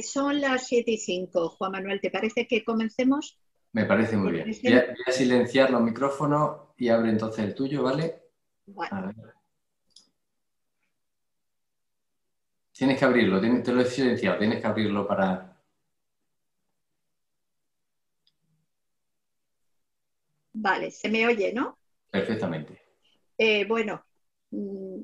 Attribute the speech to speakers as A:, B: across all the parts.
A: Son las 7:05. Juan Manuel, ¿te parece que comencemos?
B: Me parece muy
A: ¿Te
B: bien.
A: parece?
B: Voy a silenciar los micrófonos y abre entonces el tuyo, ¿vale?
A: Vale,
B: A ver. Tienes que abrirlo, te lo he silenciado, tienes que abrirlo para...
A: vale, se me oye, ¿no?
B: Perfectamente.
A: Eh, bueno, mm,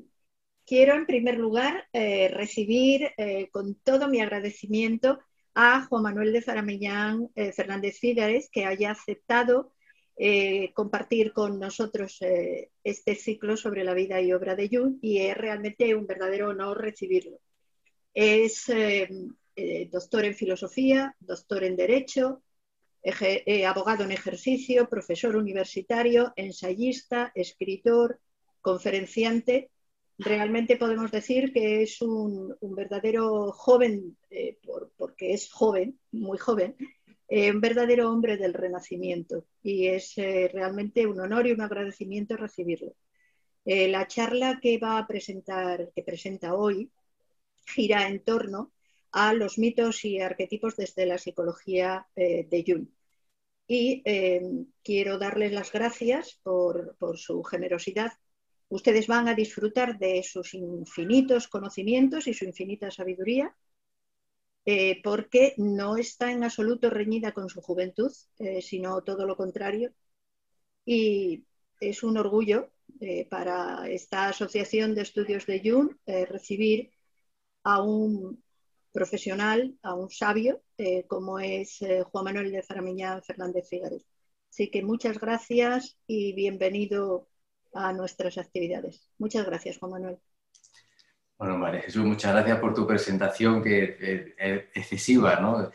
A: Quiero en primer lugar recibir con todo mi agradecimiento a Juan Manuel de Zaramellán Fernández Figueres, que haya aceptado compartir con nosotros este ciclo sobre la vida y obra de Jung, y es realmente un verdadero honor recibirlo. Es doctor en filosofía, doctor en derecho, abogado en ejercicio, profesor universitario, ensayista, escritor, conferenciante. Realmente podemos decir que es un verdadero joven, porque es joven, muy joven, un verdadero hombre del Renacimiento, y es realmente un honor y un agradecimiento recibirlo. La charla que va a presentar, que presenta hoy, gira en torno a los mitos y arquetipos desde la psicología de Jung. Y quiero darles las gracias por su generosidad. Ustedes van a disfrutar de sus infinitos conocimientos y su infinita sabiduría, porque no está en absoluto reñida con su juventud, sino todo lo contrario. Y es un orgullo para esta Asociación de Estudios de Jung recibir a un profesional, a un sabio, como es Juan Manuel de Zaramellán Fernández Figueres. Así que muchas gracias y bienvenido a nuestras actividades. Muchas gracias, Juan Manuel.
B: Bueno, María Jesús, muchas gracias por tu presentación, que es excesiva, ¿no?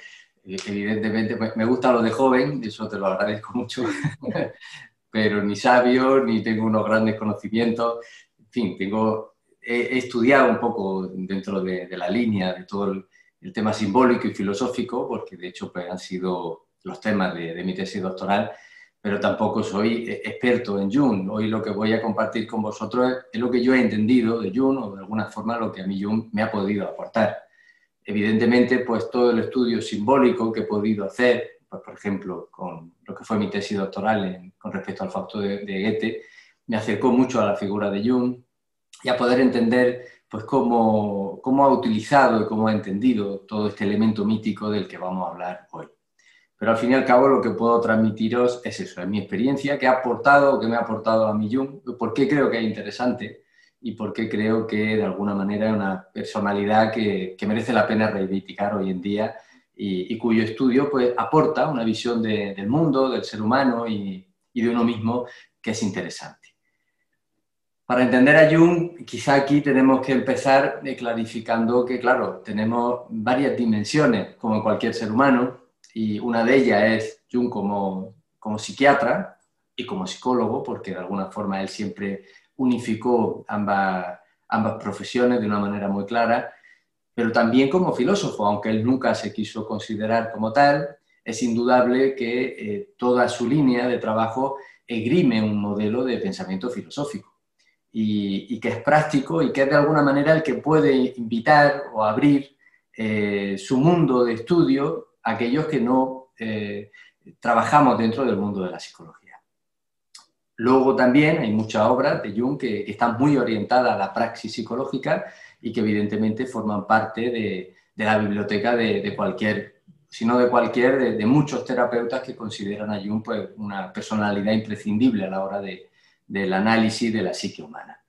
B: Evidentemente, me gusta lo de joven, eso te lo agradezco mucho, pero ni sabio, ni tengo unos grandes conocimientos. En fin, he estudiado un poco dentro de la línea de todo el tema simbólico y filosófico, porque de hecho pues, han sido los temas de mi tesis doctoral, pero tampoco soy experto en Jung. Hoy lo que voy a compartir con vosotros es lo que yo he entendido de Jung, o de alguna forma lo que a mí Jung me ha podido aportar. Evidentemente, pues todo el estudio simbólico que he podido hacer, pues, por ejemplo, con lo que fue mi tesis doctoral con respecto al Fausto de Goethe, me acercó mucho a la figura de Jung y a poder entender pues, cómo ha utilizado y cómo ha entendido todo este elemento mítico del que vamos a hablar hoy. Pero al fin y al cabo lo que puedo transmitiros es eso, es mi experiencia, que me ha aportado a mí Jung, por qué creo que es interesante y por qué creo que de alguna manera es una personalidad que merece la pena reivindicar hoy en día y cuyo estudio pues, aporta una visión del mundo, del ser humano y de uno mismo que es interesante. Para entender a Jung, quizá aquí tenemos que empezar clarificando que, claro, tenemos varias dimensiones como cualquier ser humano, y una de ellas es Jung como psiquiatra y como psicólogo, porque de alguna forma él siempre unificó ambas profesiones de una manera muy clara, pero también como filósofo, aunque él nunca se quiso considerar como tal. Es indudable que toda su línea de trabajo esgrime un modelo de pensamiento filosófico y que es práctico y que es de alguna manera el que puede invitar o abrir su mundo de estudio a aquellos que no trabajamos dentro del mundo de la psicología. Luego también hay muchas obras de Jung que están muy orientadas a la praxis psicológica y que evidentemente forman parte de la biblioteca de cualquier, si no de cualquier, de muchos terapeutas que consideran a Jung pues, una personalidad imprescindible a la hora del análisis de la psique humana.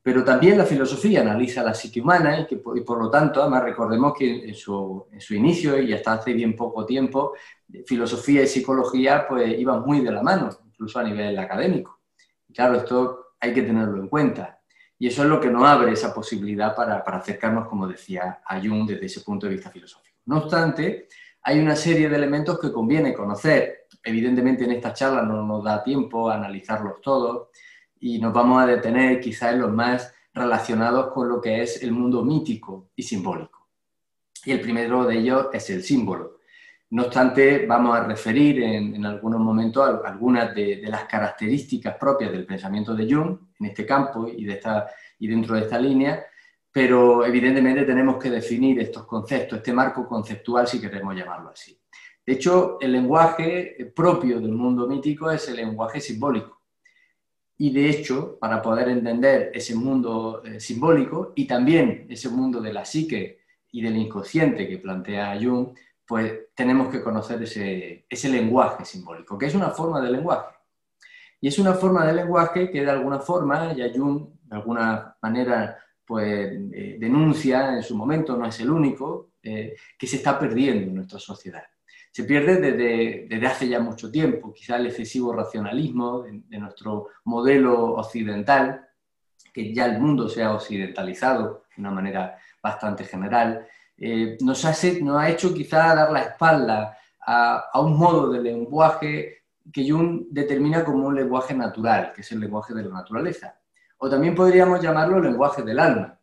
B: Pero también la filosofía analiza la psique humana y por lo tanto, además recordemos que en su inicio y hasta hace bien poco tiempo, filosofía y psicología pues iban muy de la mano, incluso a nivel académico. Y claro, esto hay que tenerlo en cuenta. Y eso es lo que nos abre esa posibilidad para acercarnos, como decía, a Jung desde ese punto de vista filosófico. No obstante, hay una serie de elementos que conviene conocer. Evidentemente en esta charla no nos da tiempo a analizarlos todos, y nos vamos a detener quizás en los más relacionados con lo que es el mundo mítico y simbólico. Y el primero de ellos es el símbolo. No obstante, vamos a referir en algunos momentos a algunas de las características propias del pensamiento de Jung en este campo y dentro de esta línea, pero evidentemente tenemos que definir estos conceptos, este marco conceptual, si queremos llamarlo así. De hecho, el lenguaje propio del mundo mítico es el lenguaje simbólico. Y de hecho, para poder entender ese mundo simbólico y también ese mundo de la psique y del inconsciente que plantea Jung, pues tenemos que conocer ese lenguaje simbólico, que es una forma de lenguaje. Y es una forma de lenguaje que de alguna forma, ya Jung de alguna manera pues, denuncia en su momento, no es el único, que se está perdiendo en nuestra sociedad. Se pierde desde hace ya mucho tiempo, quizá el excesivo racionalismo de nuestro modelo occidental, que ya el mundo se ha occidentalizado de una manera bastante general, nos ha hecho quizá dar la espalda a un modo de lenguaje que Jung determina como un lenguaje natural, que es el lenguaje de la naturaleza. O también podríamos llamarlo lenguaje del alma.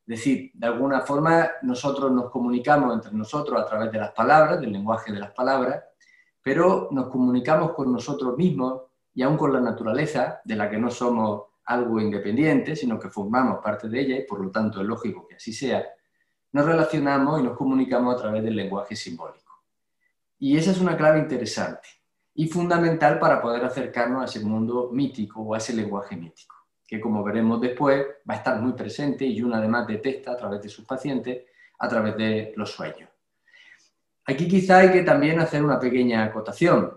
B: Es decir, de alguna forma nosotros nos comunicamos entre nosotros a través de las palabras, del lenguaje de las palabras, pero nos comunicamos con nosotros mismos y aún con la naturaleza, de la que no somos algo independiente, sino que formamos parte de ella y por lo tanto es lógico que así sea, nos relacionamos y nos comunicamos a través del lenguaje simbólico. Y esa es una clave interesante y fundamental para poder acercarnos a ese mundo mítico o a ese lenguaje mítico, que como veremos después va a estar muy presente y Jung además detecta a través de sus pacientes, a través de los sueños. Aquí quizá hay que también hacer una pequeña acotación,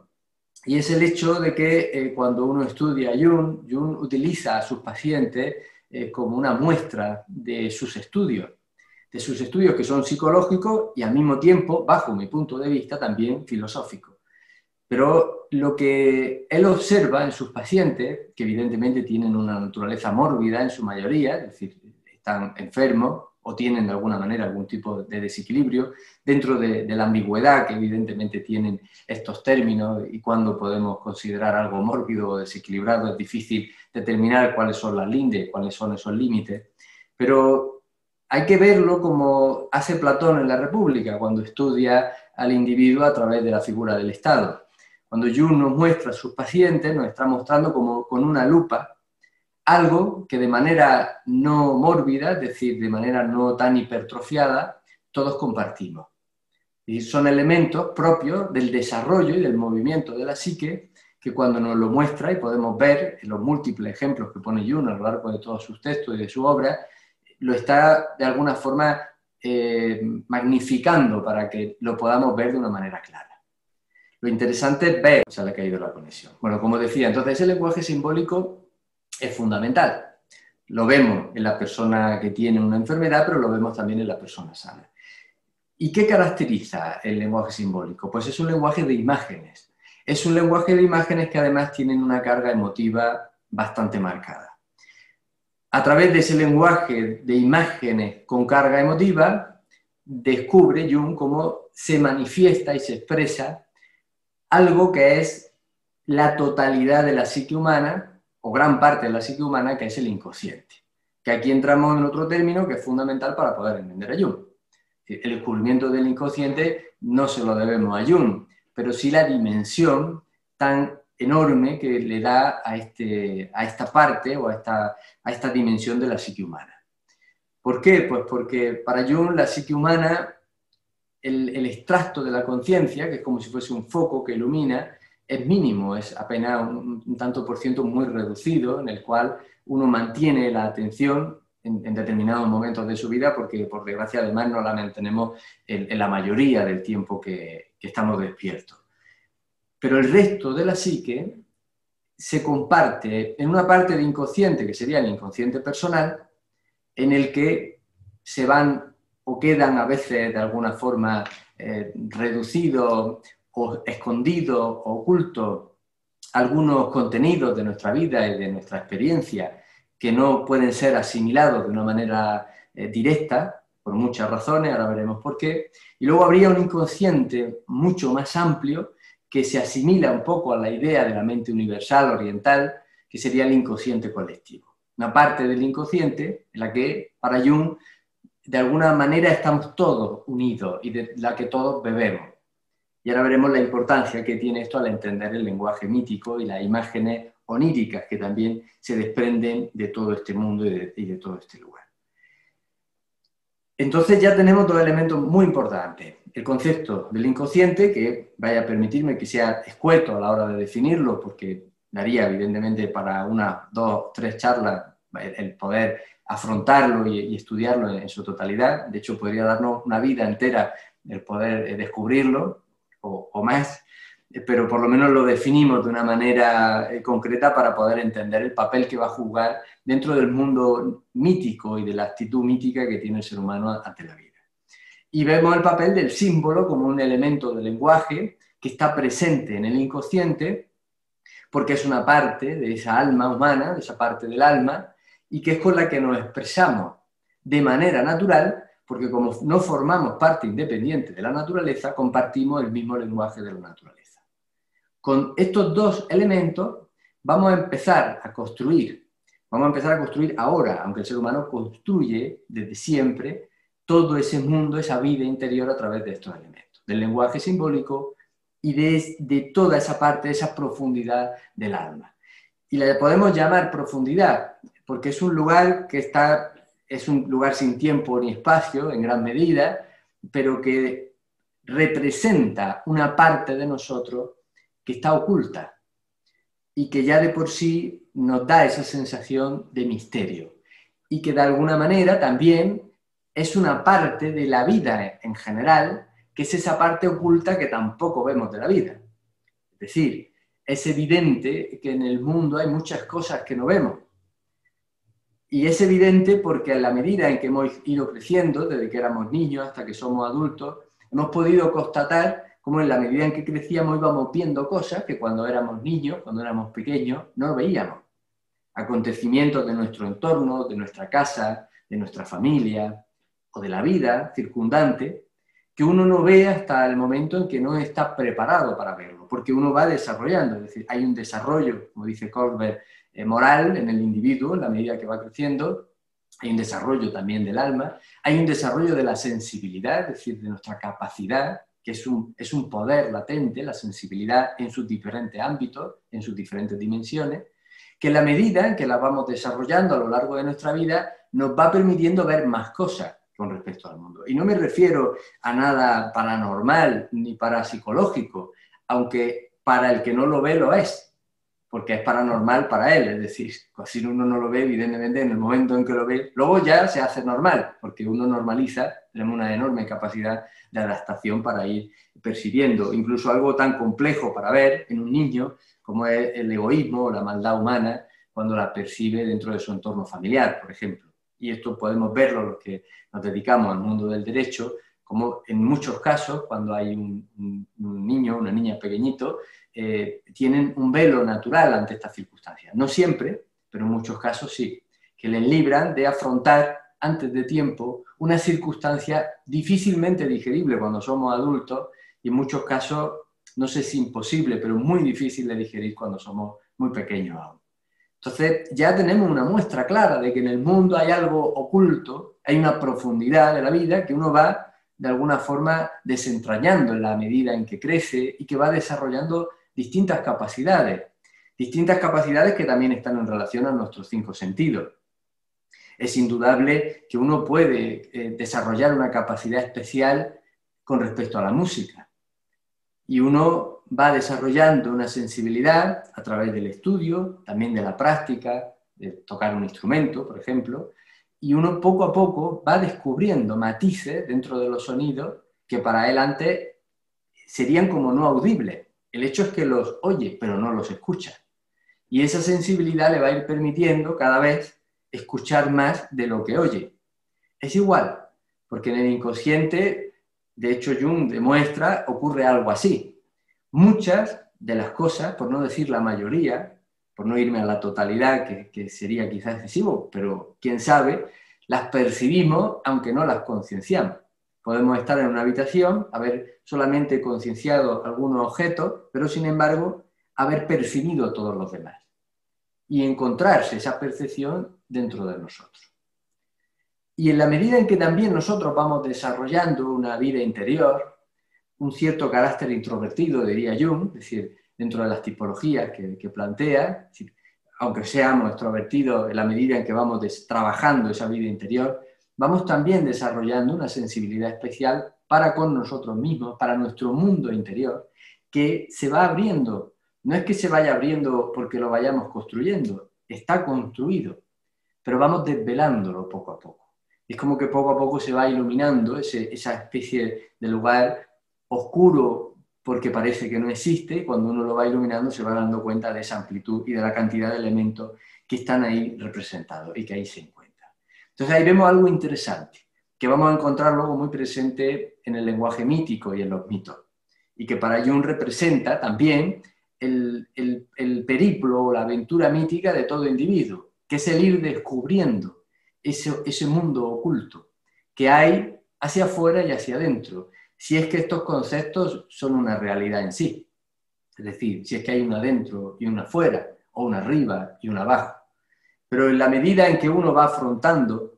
B: y es el hecho de que cuando uno estudia a Jung, Jung utiliza a sus pacientes como una muestra de sus estudios que son psicológicos y al mismo tiempo, bajo mi punto de vista, también filosóficos. Pero lo que él observa en sus pacientes, que evidentemente tienen una naturaleza mórbida en su mayoría, es decir, están enfermos o tienen de alguna manera algún tipo de desequilibrio, dentro de la ambigüedad que evidentemente tienen estos términos y cuando podemos considerar algo mórbido o desequilibrado, es difícil determinar cuáles son las lindes, cuáles son esos límites, pero hay que verlo como hace Platón en la República, cuando estudia al individuo a través de la figura del Estado. Cuando Jung nos muestra a sus pacientes, nos está mostrando como con una lupa algo que de manera no mórbida, es decir, de manera no tan hipertrofiada, todos compartimos. Y son elementos propios del desarrollo y del movimiento de la psique que cuando nos lo muestra, y podemos ver en los múltiples ejemplos que pone Jung a lo largo de todos sus textos y de su obra, lo está de alguna forma magnificando para que lo podamos ver de una manera clara. Lo interesante es ver, se le ha caído la conexión. Bueno, como decía, entonces el lenguaje simbólico es fundamental. Lo vemos en la persona que tiene una enfermedad, pero lo vemos también en la persona sana. ¿Y qué caracteriza el lenguaje simbólico? Pues es un lenguaje de imágenes. Es un lenguaje de imágenes que además tienen una carga emotiva bastante marcada. A través de ese lenguaje de imágenes con carga emotiva, descubre Jung cómo se manifiesta y se expresa algo que es la totalidad de la psique humana, o gran parte de la psique humana, que es el inconsciente. Que aquí entramos en otro término que es fundamental para poder entender a Jung. El descubrimiento del inconsciente no se lo debemos a Jung, pero sí la dimensión tan enorme que le da a esta parte o a esta dimensión de la psique humana. ¿Por qué? Pues porque para Jung la psique humana, el extracto de la conciencia, que es como si fuese un foco que ilumina, es mínimo, es apenas un tanto por ciento muy reducido, en el cual uno mantiene la atención en determinados momentos de su vida, porque por desgracia además no la mantenemos en la mayoría del tiempo que estamos despiertos. Pero el resto de la psique se comparte en una parte de inconsciente, que sería el inconsciente personal, en el que se van o quedan a veces de alguna forma reducidos o escondidos o ocultos algunos contenidos de nuestra vida y de nuestra experiencia que no pueden ser asimilados de una manera directa, por muchas razones, ahora veremos por qué, y luego habría un inconsciente mucho más amplio que se asimila un poco a la idea de la mente universal oriental, que sería el inconsciente colectivo. Una parte del inconsciente en la que, para Jung, de alguna manera estamos todos unidos y de la que todos bebemos. Y ahora veremos la importancia que tiene esto al entender el lenguaje mítico y las imágenes oníricas que también se desprenden de todo este mundo y de todo este lugar. Entonces ya tenemos dos elementos muy importantes. El concepto del inconsciente, que vaya a permitirme que sea escueto a la hora de definirlo, porque daría evidentemente para unas 2, 3 charlas el poder afrontarlo y estudiarlo en su totalidad. De hecho, podría darnos una vida entera el poder descubrirlo o más, pero por lo menos lo definimos de una manera concreta para poder entender el papel que va a jugar dentro del mundo mítico y de la actitud mítica que tiene el ser humano ante la vida. Y vemos el papel del símbolo como un elemento del lenguaje que está presente en el inconsciente porque es una parte de esa alma humana, de esa parte del alma, y que es con la que nos expresamos de manera natural, porque como no formamos parte independiente de la naturaleza, compartimos el mismo lenguaje de la naturaleza. Con estos dos elementos vamos a empezar a construir ahora, aunque el ser humano construye desde siempre todo ese mundo, esa vida interior a través de estos elementos, del lenguaje simbólico y de toda esa parte, esa profundidad del alma. Y la podemos llamar profundidad porque es un lugar es un lugar sin tiempo ni espacio en gran medida, pero que representa una parte de nosotros que está oculta y que ya de por sí nos da esa sensación de misterio y que de alguna manera también es una parte de la vida en general, que es esa parte oculta que tampoco vemos de la vida. Es decir, es evidente que en el mundo hay muchas cosas que no vemos. Y es evidente porque a la medida en que hemos ido creciendo, desde que éramos niños hasta que somos adultos, hemos podido constatar cómo en la medida en que crecíamos íbamos viendo cosas que cuando éramos niños, cuando éramos pequeños, no veíamos. Acontecimientos de nuestro entorno, de nuestra casa, de nuestra familia o de la vida circundante, que uno no ve hasta el momento en que no está preparado para verlo, porque uno va desarrollando, es decir, hay un desarrollo, como dice Colbert, moral en el individuo, en la medida que va creciendo, hay un desarrollo también del alma, hay un desarrollo de la sensibilidad, es decir, de nuestra capacidad, que es un poder latente, la sensibilidad en sus diferentes ámbitos, en sus diferentes dimensiones, que en la medida en que la vamos desarrollando a lo largo de nuestra vida, nos va permitiendo ver más cosas con respecto al mundo. Y no me refiero a nada paranormal ni parapsicológico, aunque para el que no lo ve lo es, porque es paranormal para él, es decir, si uno no lo ve, evidentemente en el momento en que lo ve, luego ya se hace normal, porque uno normaliza, tenemos una enorme capacidad de adaptación para ir percibiendo, incluso algo tan complejo para ver en un niño como es el egoísmo o la maldad humana cuando la percibe dentro de su entorno familiar, por ejemplo. Y esto podemos verlo los que nos dedicamos al mundo del derecho, como en muchos casos, cuando hay un niño, una niña pequeñito, tienen un velo natural ante estas circunstancias. No siempre, pero en muchos casos sí, que les libran de afrontar antes de tiempo una circunstancia difícilmente digerible cuando somos adultos y en muchos casos, no sé si imposible, pero muy difícil de digerir cuando somos muy pequeños aún. Entonces ya tenemos una muestra clara de que en el mundo hay algo oculto, hay una profundidad de la vida que uno va de alguna forma desentrañando en la medida en que crece y que va desarrollando distintas capacidades que también están en relación a nuestros 5 sentidos. Es indudable que uno puede desarrollar una capacidad especial con respecto a la música y uno va desarrollando una sensibilidad a través del estudio, también de la práctica, de tocar un instrumento, por ejemplo, y uno poco a poco va descubriendo matices dentro de los sonidos que para él antes serían como no audibles. El hecho es que los oye, pero no los escucha. Y esa sensibilidad le va a ir permitiendo cada vez escuchar más de lo que oye. Es igual, porque en el inconsciente, de hecho Jung demuestra, ocurre algo así. Muchas de las cosas, por no decir la mayoría, por no irme a la totalidad, que sería quizás excesivo, pero quién sabe, las percibimos aunque no las concienciamos. Podemos estar en una habitación, haber solamente concienciado algunos objetos, pero sin embargo haber percibido todos los demás y encontrarse esa percepción dentro de nosotros. Y en la medida en que también nosotros vamos desarrollando una vida interior, un cierto carácter introvertido, diría Jung, es decir, dentro de las tipologías que plantea, aunque seamos extrovertidos, en la medida en que vamos trabajando esa vida interior, vamos también desarrollando una sensibilidad especial para con nosotros mismos, para nuestro mundo interior, que se va abriendo. No es que se vaya abriendo porque lo vayamos construyendo, está construido, pero vamos desvelándolo poco a poco. Es como que poco a poco se va iluminando esa especie de lugar oscuro porque parece que no existe, y cuando uno lo va iluminando se va dando cuenta de esa amplitud y de la cantidad de elementos que están ahí representados y que ahí se encuentran. Entonces ahí vemos algo interesante, que vamos a encontrar luego muy presente en el lenguaje mítico y en los mitos, y que para Jung representa también el periplo o la aventura mítica de todo individuo, que es el ir descubriendo ese mundo oculto que hay hacia afuera y hacia adentro, si es que estos conceptos son una realidad en sí. Es decir, si es que hay una adentro y una afuera, o una arriba y una abajo. Pero en la medida en que uno va afrontando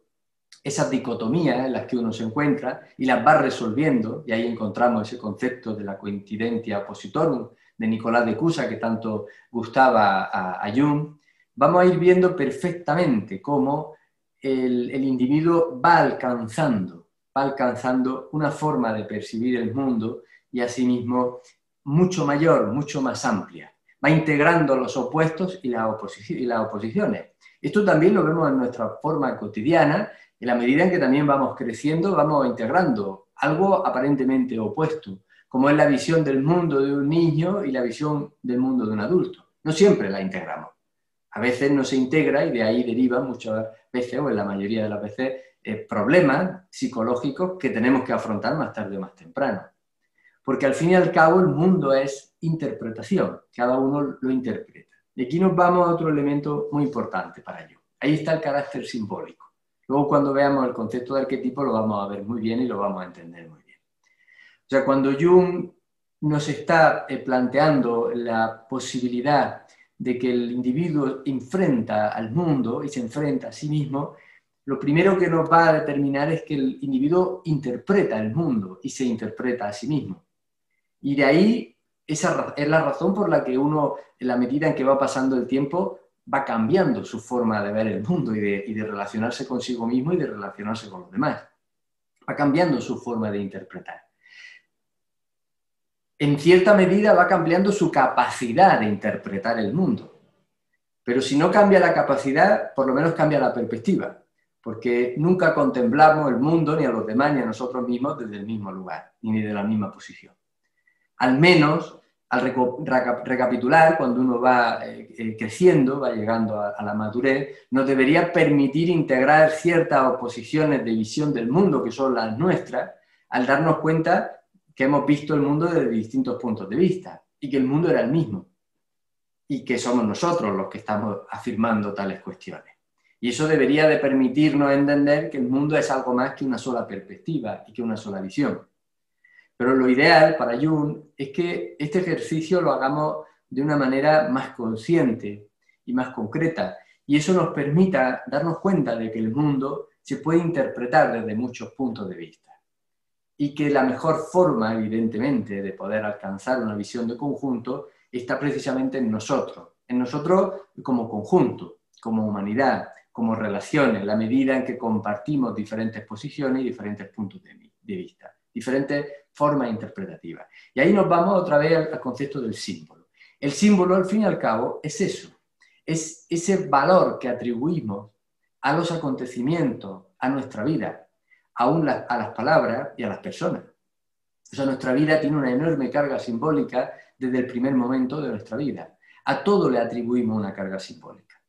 B: esas dicotomías en las que uno se encuentra y las va resolviendo, y ahí encontramos ese concepto de la coincidentia oppositorum de Nicolás de Cusa, que tanto gustaba a Jung, vamos a ir viendo perfectamente cómo el individuo va alcanzando una forma de percibir el mundo y asimismo mucho mayor, mucho más amplia. Va integrando los opuestos y las oposiciones. Esto también lo vemos en nuestra forma cotidiana. En la medida en que también vamos creciendo, vamos integrando algo aparentemente opuesto, como es la visión del mundo de un niño y la visión del mundo de un adulto. No siempre la integramos. A veces no se integra y de ahí derivan muchas veces, o en la mayoría de las veces, problemas psicológicos que tenemos que afrontar más tarde o más temprano. Porque al fin y al cabo el mundo es interpretación, cada uno lo interpreta. Y aquí nos vamos a otro elemento muy importante para ello. Ahí está el carácter simbólico. Luego cuando veamos el concepto de arquetipo lo vamos a ver muy bien y lo vamos a entender muy bien. O sea, cuando Jung nos está planteando la posibilidad de que el individuo enfrenta al mundo y se enfrenta a sí mismo, lo primero que nos va a determinar es que el individuo interpreta el mundo y se interpreta a sí mismo. Y de ahí esa es la razón por la que uno, en la medida en que va pasando el tiempo, va cambiando su forma de ver el mundo y de relacionarse consigo mismo y de relacionarse con los demás. Va cambiando su forma de interpretar. En cierta medida va cambiando su capacidad de interpretar el mundo. Pero si no cambia la capacidad, por lo menos cambia la perspectiva, porque nunca contemplamos el mundo, ni a los demás, ni a nosotros mismos desde el mismo lugar, ni de la misma posición. Al menos, al recapitular, cuando uno va creciendo, va llegando a la madurez, nos debería permitir integrar ciertas oposiciones de visión del mundo, que son las nuestras, al darnos cuenta que hemos visto el mundo desde distintos puntos de vista, y que el mundo era el mismo, y que somos nosotros los que estamos afirmando tales cuestiones. Y eso debería de permitirnos entender que el mundo es algo más que una sola perspectiva y que una sola visión. Pero lo ideal para Jung es que este ejercicio lo hagamos de una manera más consciente y más concreta, y eso nos permita darnos cuenta de que el mundo se puede interpretar desde muchos puntos de vista, y que la mejor forma, evidentemente, de poder alcanzar una visión de conjunto está precisamente en nosotros como conjunto, como humanidad, como relaciones, la medida en que compartimos diferentes posiciones y diferentes puntos de vista, diferentes formas interpretativas. Y ahí nos vamos otra vez al concepto del símbolo. El símbolo, al fin y al cabo, es eso, es ese valor que atribuimos a los acontecimientos, a nuestra vida, aún a las palabras y a las personas. O sea, nuestra vida tiene una enorme carga simbólica desde el primer momento de nuestra vida. A todo le atribuimos una carga simbólica.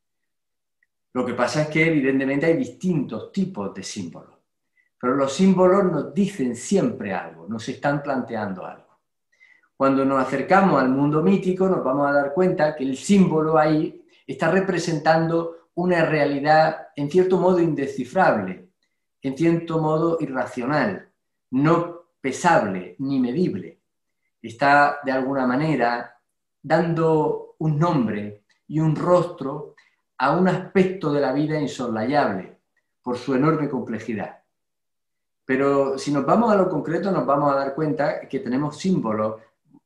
B: Lo que pasa es que evidentemente hay distintos tipos de símbolos, pero los símbolos nos dicen siempre algo, nos están planteando algo. Cuando nos acercamos al mundo mítico nos vamos a dar cuenta que el símbolo ahí está representando una realidad en cierto modo indescifrable, en cierto modo irracional, no pesable ni medible. Está de alguna manera dando un nombre y un rostro a un aspecto de la vida insoslayable por su enorme complejidad. Pero si nos vamos a lo concreto nos vamos a dar cuenta que tenemos símbolos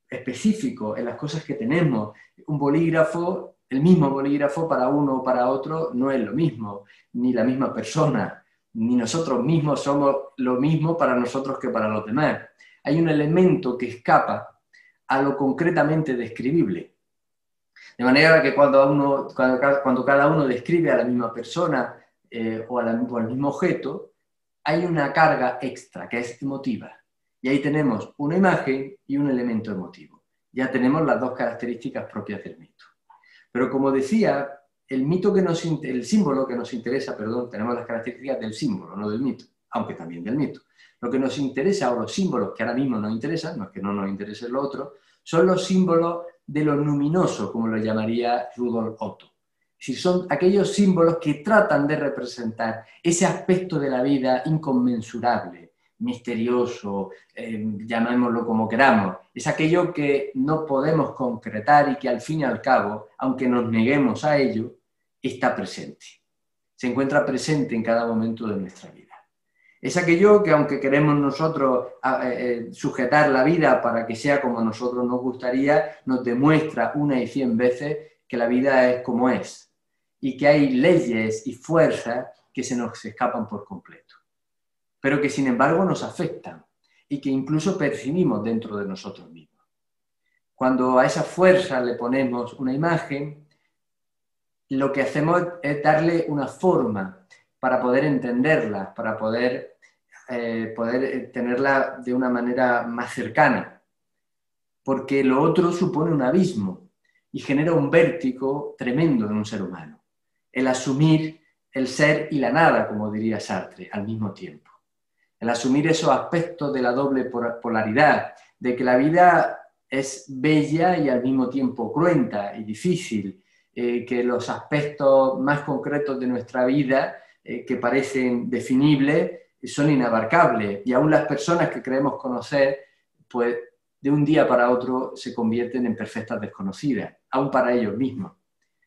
B: específicos en las cosas que tenemos. Un bolígrafo, el mismo bolígrafo para uno o para otro no es lo mismo, ni la misma persona. ni nosotros mismos somos lo mismo para nosotros que para los demás. Hay un elemento que escapa a lo concretamente describible. De manera que cuando cada uno describe a la misma persona o al mismo objeto, hay una carga extra que es emotiva. Y ahí tenemos una imagen y un elemento emotivo. Ya tenemos las dos características propias del mito. Pero como decía, el símbolo que nos interesa, tenemos las características del símbolo, no del mito, aunque también del mito. Lo que nos interesa, o los símbolos que ahora mismo nos interesan, no es que no nos interese lo otro, son los símbolos de lo luminoso, como lo llamaría Rudolf Otto. Es decir, son aquellos símbolos que tratan de representar ese aspecto de la vida inconmensurable, misterioso, llamémoslo como queramos. Es aquello que no podemos concretar y que al fin y al cabo, aunque nos neguemos a ello, está presente. Se encuentra presente en cada momento de nuestra vida. Es aquello que aunque queremos nosotros sujetar la vida para que sea como a nosotros nos gustaría, nos demuestra una y 100 veces que la vida es como es y que hay leyes y fuerzas que se nos escapan por completo, pero que sin embargo nos afectan y que incluso percibimos dentro de nosotros mismos. Cuando a esa fuerza le ponemos una imagen, lo que hacemos es darle una forma para poder entenderla, para poder tenerla de una manera más cercana, porque lo otro supone un abismo y genera un vértigo tremendo en un ser humano, el asumir el ser y la nada, como diría Sartre, al mismo tiempo. El asumir esos aspectos de la doble polaridad, de que la vida es bella y al mismo tiempo cruenta y difícil, que los aspectos más concretos de nuestra vida, que parecen definibles, son inabarcables, y aún las personas que creemos conocer, pues de un día para otro se convierten en perfectas desconocidas, aún para ellos mismos.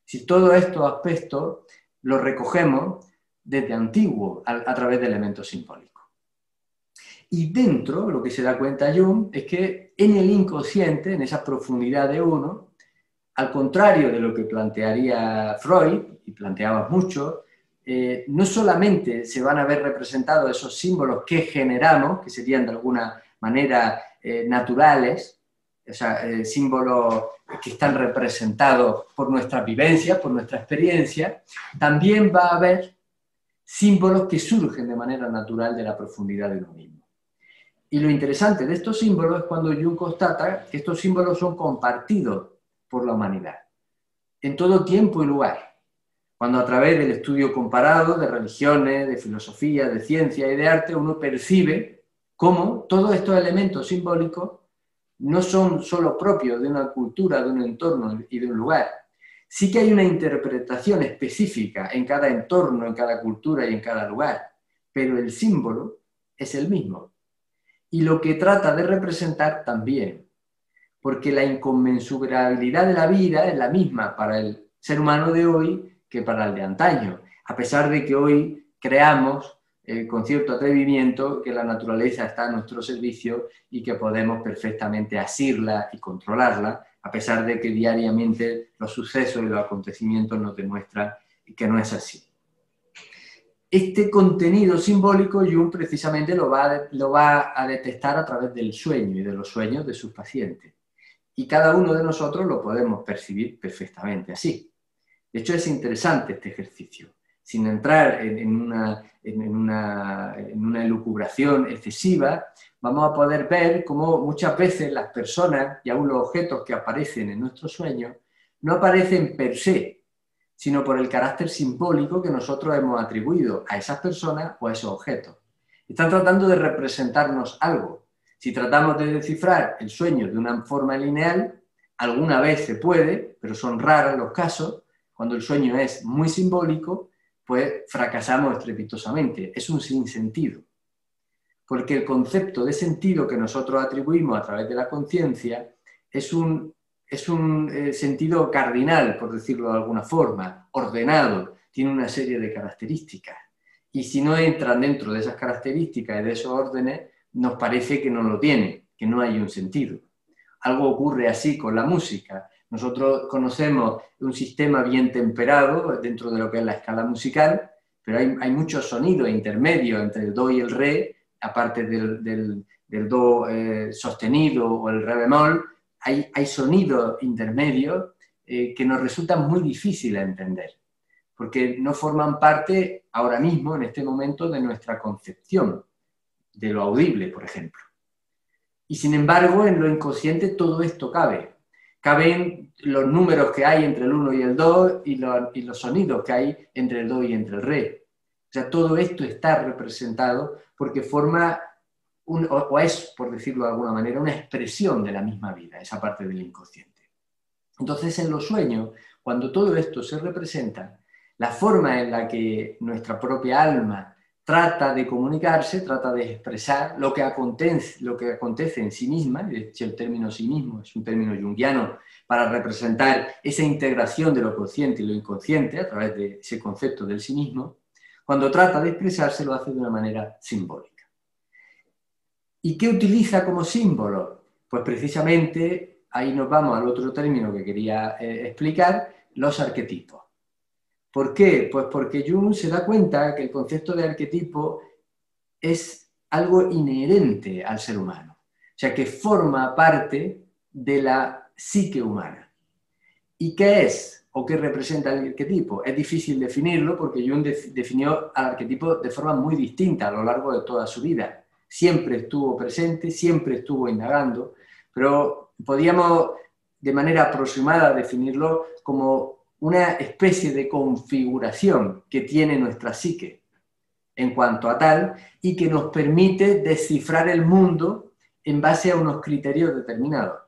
B: Si todos estos aspectos los recogemos desde antiguo a través de elementos simbólicos. Y dentro, lo que se da cuenta Jung, es que en el inconsciente, en esa profundidad de uno, al contrario de lo que plantearía Freud, y planteaba mucho, no solamente se van a ver representados esos símbolos que generamos, que serían de alguna manera naturales, o sea, símbolos que están representados por nuestra vivencia, por nuestra experiencia, también va a haber símbolos que surgen de manera natural de la profundidad de uno mismo. Y lo interesante de estos símbolos es cuando Jung constata que estos símbolos son compartidos por la humanidad, en todo tiempo y lugar. Cuando a través del estudio comparado de religiones, de filosofía, de ciencia y de arte, uno percibe cómo todos estos elementos simbólicos no son solo propios de una cultura, de un entorno y de un lugar. Sí que hay una interpretación específica en cada entorno, en cada cultura y en cada lugar, pero el símbolo es el mismo. Y lo que trata de representar también, porque la inconmensurabilidad de la vida es la misma para el ser humano de hoy que para el de antaño, a pesar de que hoy creamos con cierto atrevimiento que la naturaleza está a nuestro servicio y que podemos perfectamente asirla y controlarla, a pesar de que diariamente los sucesos y los acontecimientos nos demuestran que no es así. Este contenido simbólico Jung precisamente lo va a detectar a través del sueño y de los sueños de sus pacientes. Y cada uno de nosotros lo podemos percibir perfectamente así. De hecho, es interesante este ejercicio. Sin entrar en una elucubración excesiva, vamos a poder ver cómo muchas veces las personas y aún los objetos que aparecen en nuestros sueños no aparecen per se, sino por el carácter simbólico que nosotros hemos atribuido a esas personas o a esos objetos. Están tratando de representarnos algo. Si tratamos de descifrar el sueño de una forma lineal, alguna vez se puede, pero son raros los casos. Cuando el sueño es muy simbólico, pues fracasamos estrepitosamente. Es un sinsentido. Porque el concepto de sentido que nosotros atribuimos a través de la conciencia es un sentido cardinal, por decirlo de alguna forma, ordenado, tiene una serie de características. Y si no entran dentro de esas características y de esos órdenes, nos parece que no lo tiene, que no hay un sentido. Algo ocurre así con la música. Nosotros conocemos un sistema bien temperado dentro de lo que es la escala musical, pero hay muchos sonidos intermedios entre el do y el re, aparte del do sostenido o el re bemol, hay sonidos intermedios que nos resultan muy difíciles de entender, porque no forman parte ahora mismo, en este momento, de nuestra concepción de lo audible, por ejemplo. Y sin embargo, en lo inconsciente todo esto cabe. Caben los números que hay entre el 1 y el 2 y los sonidos que hay entre el do y entre el re. O sea, todo esto está representado porque forma, o es, por decirlo de alguna manera, una expresión de la misma vida, esa parte del inconsciente. Entonces, en los sueños, cuando todo esto se representa, la forma en la que nuestra propia alma trata de comunicarse, trata de expresar lo que acontece en sí misma, de hecho el término sí mismo es un término junguiano para representar esa integración de lo consciente y lo inconsciente a través de ese concepto del sí mismo, cuando trata de expresarse lo hace de una manera simbólica. ¿Y qué utiliza como símbolo? Pues precisamente ahí nos vamos al otro término que quería explicar, los arquetipos. ¿Por qué? Pues porque Jung se da cuenta que el concepto de arquetipo es algo inherente al ser humano, o sea, que forma parte de la psique humana. ¿Y qué es o qué representa el arquetipo? Es difícil definirlo porque Jung definió al arquetipo de forma muy distinta a lo largo de toda su vida. Siempre estuvo presente, siempre estuvo indagando, pero podíamos de manera aproximada definirlo como una especie de configuración que tiene nuestra psique en cuanto a tal y que nos permite descifrar el mundo en base a unos criterios determinados.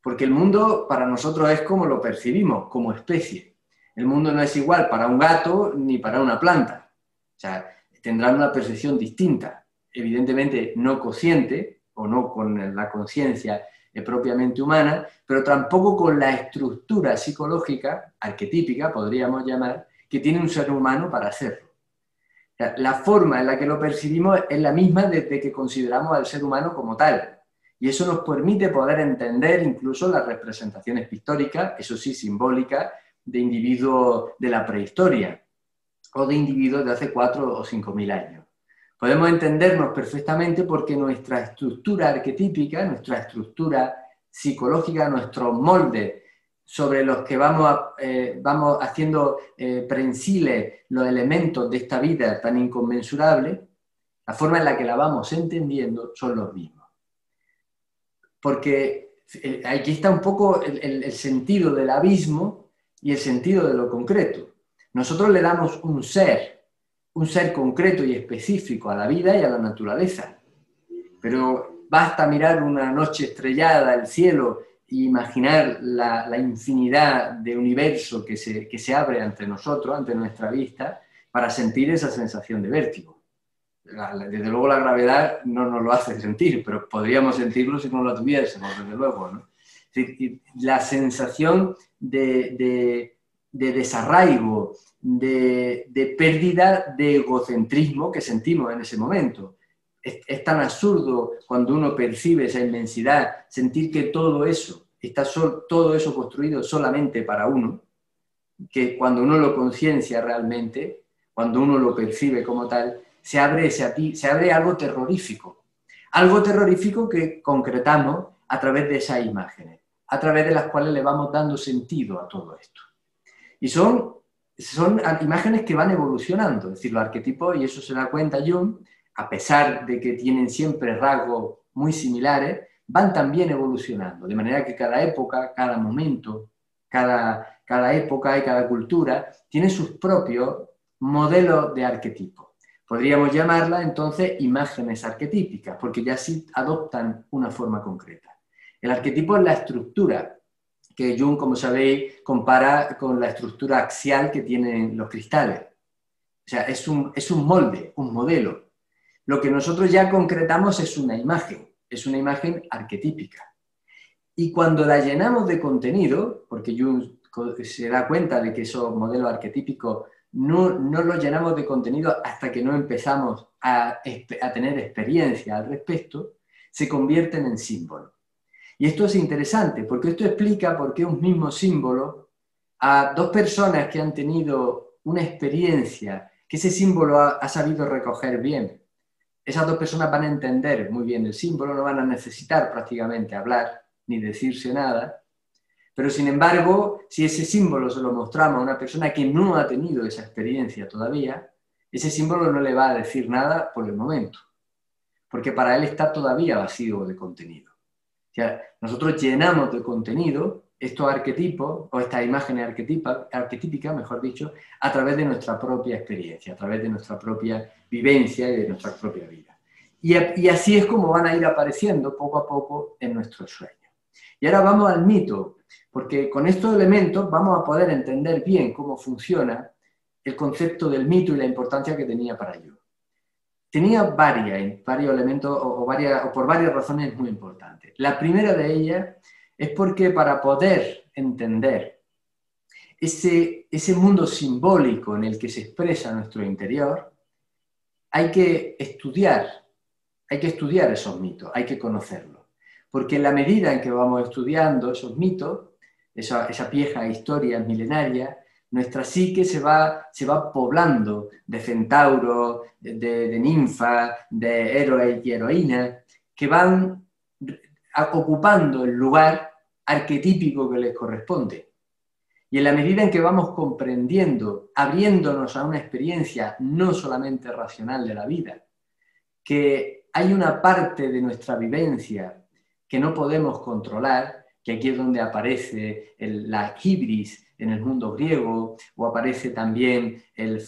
B: Porque el mundo para nosotros es como lo percibimos, como especie. El mundo no es igual para un gato ni para una planta. O sea, tendrán una percepción distinta, evidentemente no consciente o no con la conciencia propiamente humana, pero tampoco con la estructura psicológica, arquetípica, podríamos llamar, que tiene un ser humano para hacerlo. O sea, la forma en la que lo percibimos es la misma desde que consideramos al ser humano como tal. Y eso nos permite poder entender incluso las representaciones pictóricas, eso sí, simbólicas, de individuos de la prehistoria o de individuos de hace 4 o 5.000 años. Podemos entendernos perfectamente porque nuestra estructura arquetípica, nuestra estructura psicológica, nuestros moldes sobre los que vamos haciendo prensiles los elementos de esta vida tan inconmensurable, la forma en la que la vamos entendiendo son los mismos. Porque aquí está un poco el sentido del abismo y el sentido de lo concreto. Nosotros le damos un ser concreto y específico a la vida y a la naturaleza. Pero basta mirar una noche estrellada, el cielo, e imaginar la infinidad de universo que se abre ante nosotros, ante nuestra vista, para sentir esa sensación de vértigo. Desde luego la gravedad no nos lo hace sentir, pero podríamos sentirlo si no lo tuviésemos, desde luego, ¿no? La sensación de desarraigo, de pérdida de egocentrismo que sentimos en ese momento. Es tan absurdo cuando uno percibe esa inmensidad, sentir que todo eso construido solamente para uno, que cuando uno lo conciencia realmente, cuando uno lo percibe como tal, se abre algo terrorífico que concretamos a través de esas imágenes, a través de las cuales le vamos dando sentido a todo esto. Y son imágenes que van evolucionando, es decir, los arquetipos, y eso se da cuenta Jung, a pesar de que tienen siempre rasgos muy similares, van también evolucionando, de manera que cada época, cada momento, cada época y cada cultura tiene sus propios modelos de arquetipos. Podríamos llamarlas entonces imágenes arquetípicas, porque ya sí adoptan una forma concreta. El arquetipo es la estructura que Jung, como sabéis, compara con la estructura axial que tienen los cristales. O sea, es un molde, un modelo. Lo que nosotros ya concretamos es una imagen arquetípica. Y cuando la llenamos de contenido, porque Jung se da cuenta de que esos modelos arquetípicos no los llenamos de contenido hasta que no empezamos a tener experiencia al respecto, se convierten en símbolos. Y esto es interesante, porque esto explica por qué un mismo símbolo a dos personas que han tenido una experiencia que ese símbolo ha sabido recoger bien. Esas dos personas van a entender muy bien el símbolo, no van a necesitar prácticamente hablar ni decirse nada, pero sin embargo, si ese símbolo se lo mostramos a una persona que no ha tenido esa experiencia todavía, ese símbolo no le va a decir nada por el momento, porque para él está todavía vacío de contenido. O sea, nosotros llenamos de contenido estos arquetipos, o estas imágenes arquetípicas, mejor dicho, a través de nuestra propia experiencia, a través de nuestra propia vivencia y de nuestra propia vida. Y así es como van a ir apareciendo poco a poco en nuestros sueños. Y ahora vamos al mito, porque con estos elementos vamos a poder entender bien cómo funciona el concepto del mito y la importancia que tenía para Jung. Tenía varios elementos o por varias razones muy importantes. La primera de ellas es porque para poder entender ese mundo simbólico en el que se expresa nuestro interior, hay que estudiar esos mitos, hay que conocerlos. Porque en la medida en que vamos estudiando esos mitos, esa vieja historia milenaria, nuestra psique se va poblando de centauros, de ninfas, de héroes y heroínas, que van ocupando el lugar arquetípico que les corresponde. Y en la medida en que vamos comprendiendo, abriéndonos a una experiencia no solamente racional de la vida, que hay una parte de nuestra vivencia que no podemos controlar, que aquí es donde aparece la hibris en el mundo griego, o aparece también el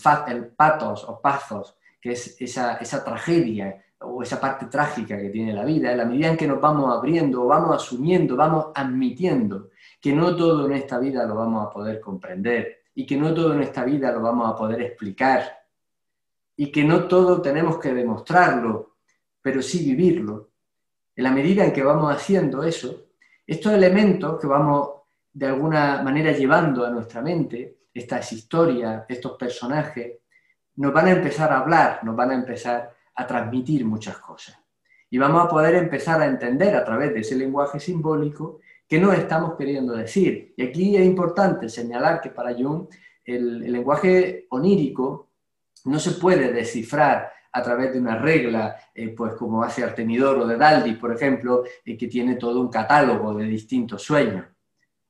B: pathos o pathos, que es esa tragedia o esa parte trágica que tiene la vida. En la medida en que nos vamos abriendo, vamos asumiendo, vamos admitiendo que no todo en esta vida lo vamos a poder comprender y que no todo en esta vida lo vamos a poder explicar y que no todo tenemos que demostrarlo, pero sí vivirlo. En la medida en que vamos haciendo eso, estos elementos que vamos de alguna manera llevando a nuestra mente, estas historias, estos personajes, nos van a empezar a hablar, nos van a empezar a transmitir muchas cosas. Y vamos a poder empezar a entender a través de ese lenguaje simbólico qué nos estamos queriendo decir. Y aquí es importante señalar que para Jung el lenguaje onírico no se puede descifrar a través de una regla, pues como hace Artemidoro de Daldi, por ejemplo, que tiene todo un catálogo de distintos sueños.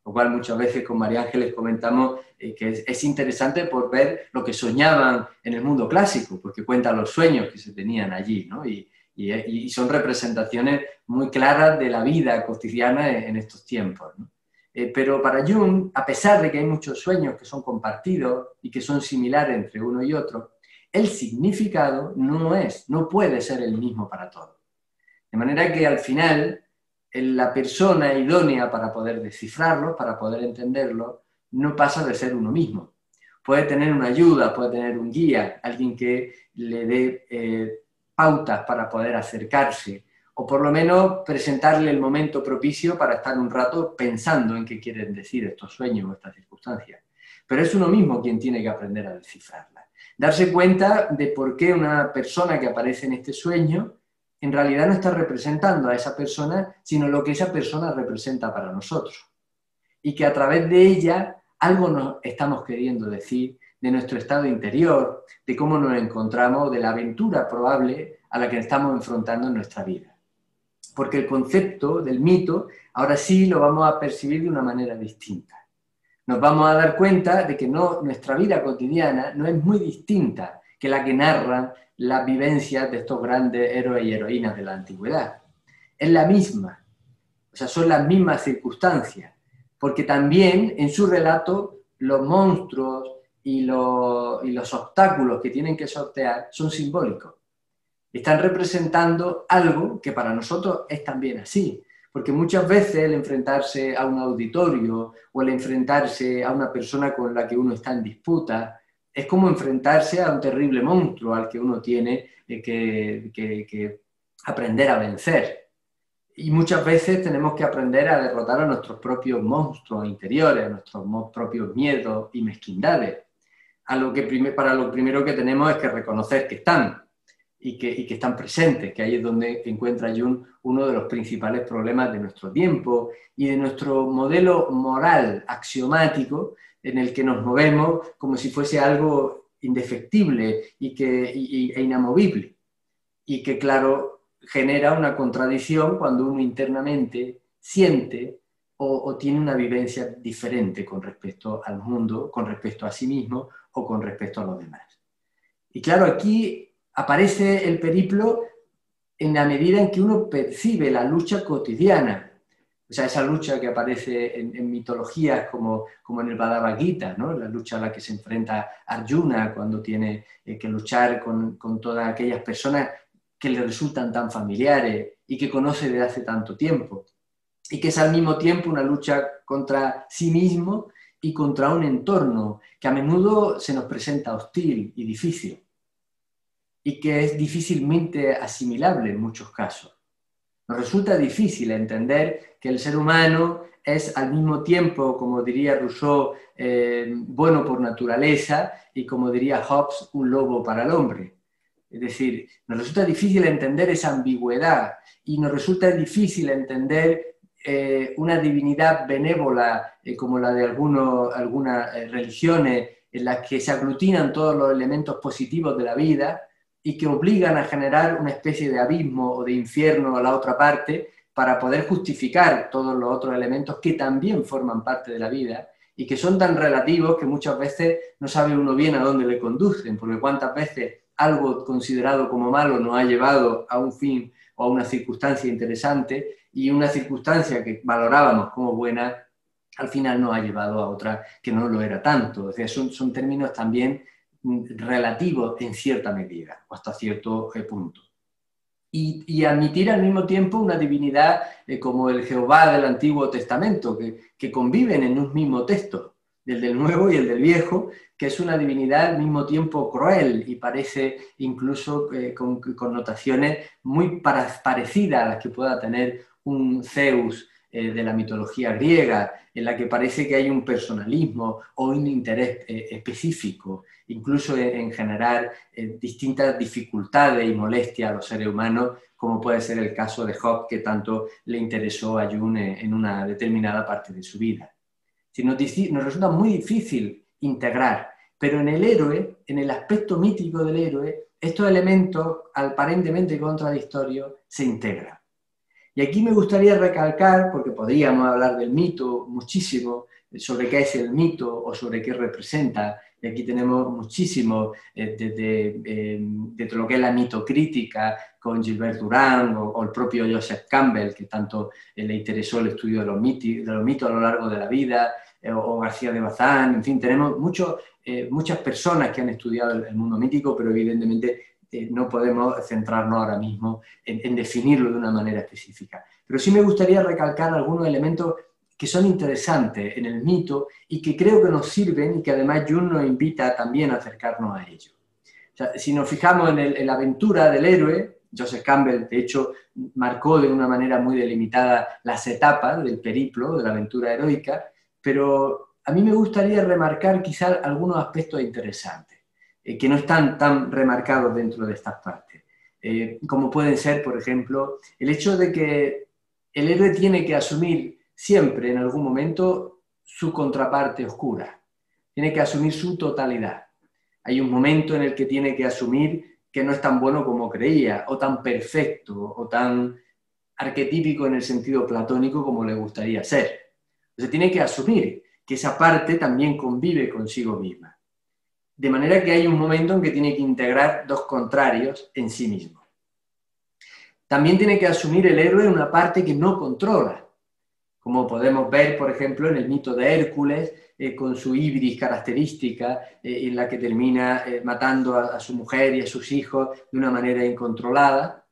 B: Lo cual muchas veces con María Ángeles comentamos que es interesante por ver lo que soñaban en el mundo clásico, porque cuentan los sueños que se tenían allí, ¿no? Y son representaciones muy claras de la vida cotidiana en estos tiempos, ¿no? Pero para Jung, a pesar de que hay muchos sueños que son compartidos y que son similares entre uno y otro, el significado no puede ser el mismo para todos. De manera que al final la persona idónea para poder descifrarlo, para poder entenderlo, no pasa de ser uno mismo. Puede tener una ayuda, puede tener un guía, alguien que le dé pautas para poder acercarse, o por lo menos presentarle el momento propicio para estar un rato pensando en qué quieren decir estos sueños o estas circunstancias. Pero es uno mismo quien tiene que aprender a descifrarla. Darse cuenta de por qué una persona que aparece en este sueño en realidad no está representando a esa persona, sino lo que esa persona representa para nosotros. Y que a través de ella algo nos estamos queriendo decir de nuestro estado interior, de cómo nos encontramos, de la aventura probable a la que estamos enfrentando en nuestra vida. Porque el concepto del mito ahora sí lo vamos a percibir de una manera distinta. Nos vamos a dar cuenta de que nuestra vida cotidiana no es muy distinta que la que narran las vivencias de estos grandes héroes y heroínas de la antigüedad. Es la misma, o sea, son las mismas circunstancias, porque también en su relato los monstruos y los obstáculos que tienen que sortear son simbólicos. Están representando algo que para nosotros es también así, porque muchas veces el enfrentarse a un auditorio o el enfrentarse a una persona con la que uno está en disputa es como enfrentarse a un terrible monstruo al que uno tiene que aprender a vencer. Y muchas veces tenemos que aprender a derrotar a nuestros propios monstruos interiores, a nuestros propios miedos y mezquindades. Para lo primero que tenemos es que reconocer que están y que están presentes, que ahí es donde encuentra Jung uno de los principales problemas de nuestro tiempo y de nuestro modelo moral axiomático en el que nos movemos como si fuese algo indefectible e inamovible. Y que, claro, genera una contradicción cuando uno internamente siente o tiene una vivencia diferente con respecto al mundo, con respecto a sí mismo o con respecto a los demás. Y claro, aquí aparece el periplo en la medida en que uno percibe la lucha cotidiana, o sea, esa lucha que aparece en mitologías como en el Bhagavad Gita, ¿no? La lucha a la que se enfrenta Arjuna cuando tiene que luchar con todas aquellas personas que le resultan tan familiares y que conoce desde hace tanto tiempo, y que es al mismo tiempo una lucha contra sí mismo y contra un entorno que a menudo se nos presenta hostil y difícil, y que es difícilmente asimilable en muchos casos. Nos resulta difícil entender que el ser humano es al mismo tiempo, como diría Rousseau, bueno por naturaleza, y como diría Hobbes, un lobo para el hombre. Es decir, nos resulta difícil entender esa ambigüedad y nos resulta difícil entender una divinidad benévola como la de algunas religiones en las que se aglutinan todos los elementos positivos de la vida y que obligan a generar una especie de abismo o de infierno a la otra parte para poder justificar todos los otros elementos que también forman parte de la vida y que son tan relativos que muchas veces no sabe uno bien a dónde le conducen, porque cuántas veces algo considerado como malo nos ha llevado a un fin o a una circunstancia interesante y una circunstancia que valorábamos como buena al final nos ha llevado a otra que no lo era tanto. O sea, son términos también relativos en cierta medida o hasta cierto punto. Y admitir al mismo tiempo una divinidad como el Jehová del Antiguo Testamento, que conviven en un mismo texto, el del Nuevo y el del Viejo, que es una divinidad al mismo tiempo cruel y parece incluso con connotaciones muy parecidas a las que pueda tener un Zeus de la mitología griega, en la que parece que hay un personalismo o un interés específico, incluso en generar distintas dificultades y molestias a los seres humanos, como puede ser el caso de Job, que tanto le interesó a Jung en una determinada parte de su vida. Nos resulta muy difícil integrar, pero en el héroe, en el aspecto mítico del héroe, estos elementos aparentemente contradictorios se integran. Y aquí me gustaría recalcar, porque podríamos hablar del mito muchísimo, sobre qué es el mito o sobre qué representa, y aquí tenemos muchísimo de lo que es la mitocrítica con Gilbert Durand o el propio Joseph Campbell, que tanto le interesó el estudio de los mitos a lo largo de la vida, o García de Bazán, en fin, tenemos muchas personas que han estudiado el mundo mítico, pero evidentemente no podemos centrarnos ahora mismo en definirlo de una manera específica. Pero sí me gustaría recalcar algunos elementos que son interesantes en el mito y que creo que nos sirven y que además Jung nos invita también a acercarnos a ellos. O sea, si nos fijamos en la aventura del héroe, Joseph Campbell, de hecho, marcó de una manera muy delimitada las etapas del periplo, de la aventura heroica, pero a mí me gustaría remarcar quizás algunos aspectos interesantes que no están tan remarcados dentro de estas partes. Como pueden ser, por ejemplo, el hecho de que el héroe tiene que asumir siempre, en algún momento, su contraparte oscura. Tiene que asumir su totalidad. Hay un momento en el que tiene que asumir que no es tan bueno como creía, o tan perfecto, o tan arquetípico en el sentido platónico como le gustaría ser. Entonces tiene que asumir que esa parte también convive consigo misma. De manera que hay un momento en que tiene que integrar dos contrarios en sí mismo. También tiene que asumir el héroe una parte que no controla, como podemos ver, por ejemplo, en el mito de Hércules, con su ibris característica, en la que termina matando a su mujer y a sus hijos de una manera incontrolada,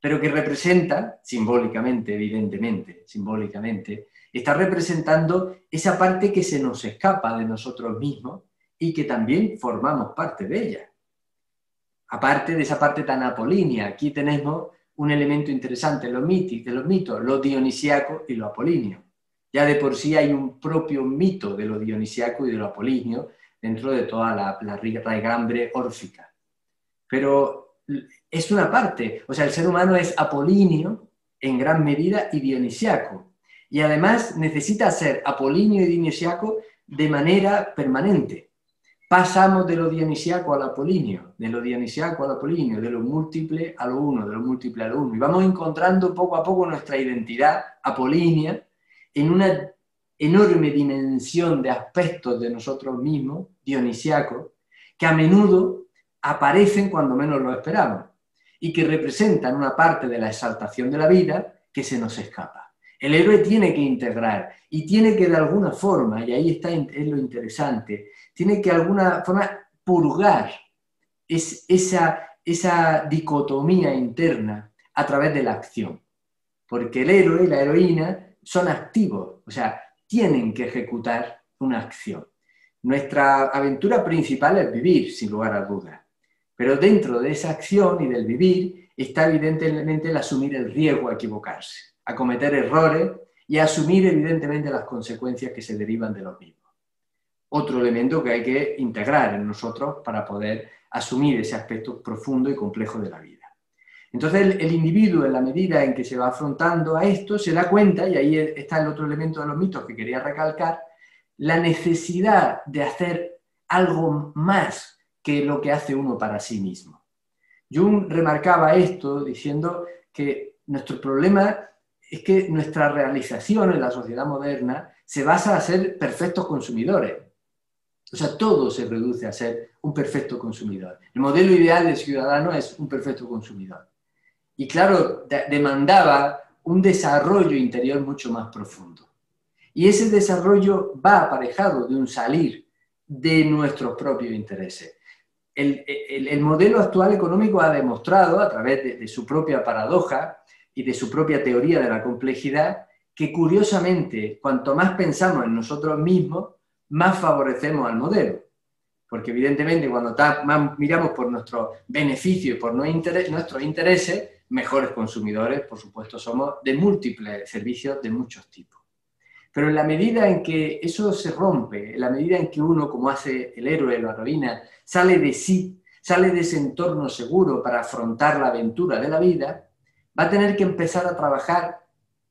B: pero que representa, simbólicamente, evidentemente, simbólicamente, está representando esa parte que se nos escapa de nosotros mismos y que también formamos parte de ella. Aparte de esa parte tan apolínea, aquí tenemos un elemento interesante de los mitos, lo dionisiaco y lo apolíneo. Ya de por sí hay un propio mito de lo dionisiaco y de lo apolíneo dentro de toda la raigambre órfica. Pero es una parte, o sea, el ser humano es apolíneo en gran medida y dionisiaco. Y además necesita ser apolíneo y dionisiaco de manera permanente. pasamos de lo dionisiaco al apolíneo, de lo dionisiaco al apolíneo, de lo múltiple a lo uno, de lo múltiple a lo uno. Y vamos encontrando poco a poco nuestra identidad apolínea en una enorme dimensión de aspectos de nosotros mismos, dionisiacos, que a menudo aparecen cuando menos lo esperamos y que representan una parte de la exaltación de la vida que se nos escapa. El héroe tiene que integrar y tiene que de alguna forma, y ahí está es lo interesante, tiene que de alguna forma purgar esa dicotomía interna a través de la acción. Porque el héroe y la heroína son activos, o sea, tienen que ejecutar una acción. Nuestra aventura principal es vivir, sin lugar a dudas. Pero dentro de esa acción y del vivir está evidentemente el asumir el riesgo a equivocarse, a cometer errores y a asumir evidentemente las consecuencias que se derivan de los mismos. Otro elemento que hay que integrar en nosotros para poder asumir ese aspecto profundo y complejo de la vida. Entonces el individuo, en la medida en que se va afrontando a esto, se da cuenta, y ahí está el otro elemento de los mitos que quería recalcar, la necesidad de hacer algo más que lo que hace uno para sí mismo. Jung remarcaba esto diciendo que nuestro problema es que nuestra realización en la sociedad moderna se basa en ser perfectos consumidores. O sea, todo se reduce a ser un perfecto consumidor. El modelo ideal del ciudadano es un perfecto consumidor. Y claro, demandaba un desarrollo interior mucho más profundo. Y ese desarrollo va aparejado de un salir de nuestros propios intereses. El modelo actual económico ha demostrado, a través de su propia paradoja y de su propia teoría de la complejidad, que curiosamente, cuanto más pensamos en nosotros mismos, más favorecemos al modelo. Porque evidentemente cuando más miramos por nuestros beneficios y por nuestros intereses, mejores consumidores, por supuesto, somos de múltiples servicios de muchos tipos. Pero en la medida en que eso se rompe, en la medida en que uno, como hace el héroe o la heroína, sale de sí, sale de ese entorno seguro para afrontar la aventura de la vida, va a tener que empezar a trabajar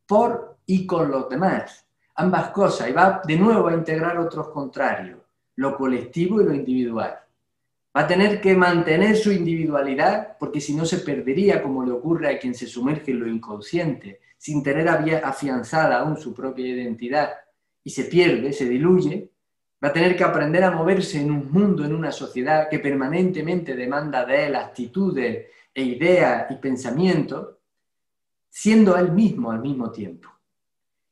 B: por y con los demás. Ambas cosas, y va de nuevo a integrar otros contrarios, lo colectivo y lo individual. Va a tener que mantener su individualidad, porque si no se perdería, como le ocurre a quien se sumerge en lo inconsciente, sin tener afianzada aún su propia identidad, y se pierde, se diluye. Va a tener que aprender a moverse en un mundo, en una sociedad que permanentemente demanda de él actitudes e ideas y pensamientos, siendo él mismo al mismo tiempo.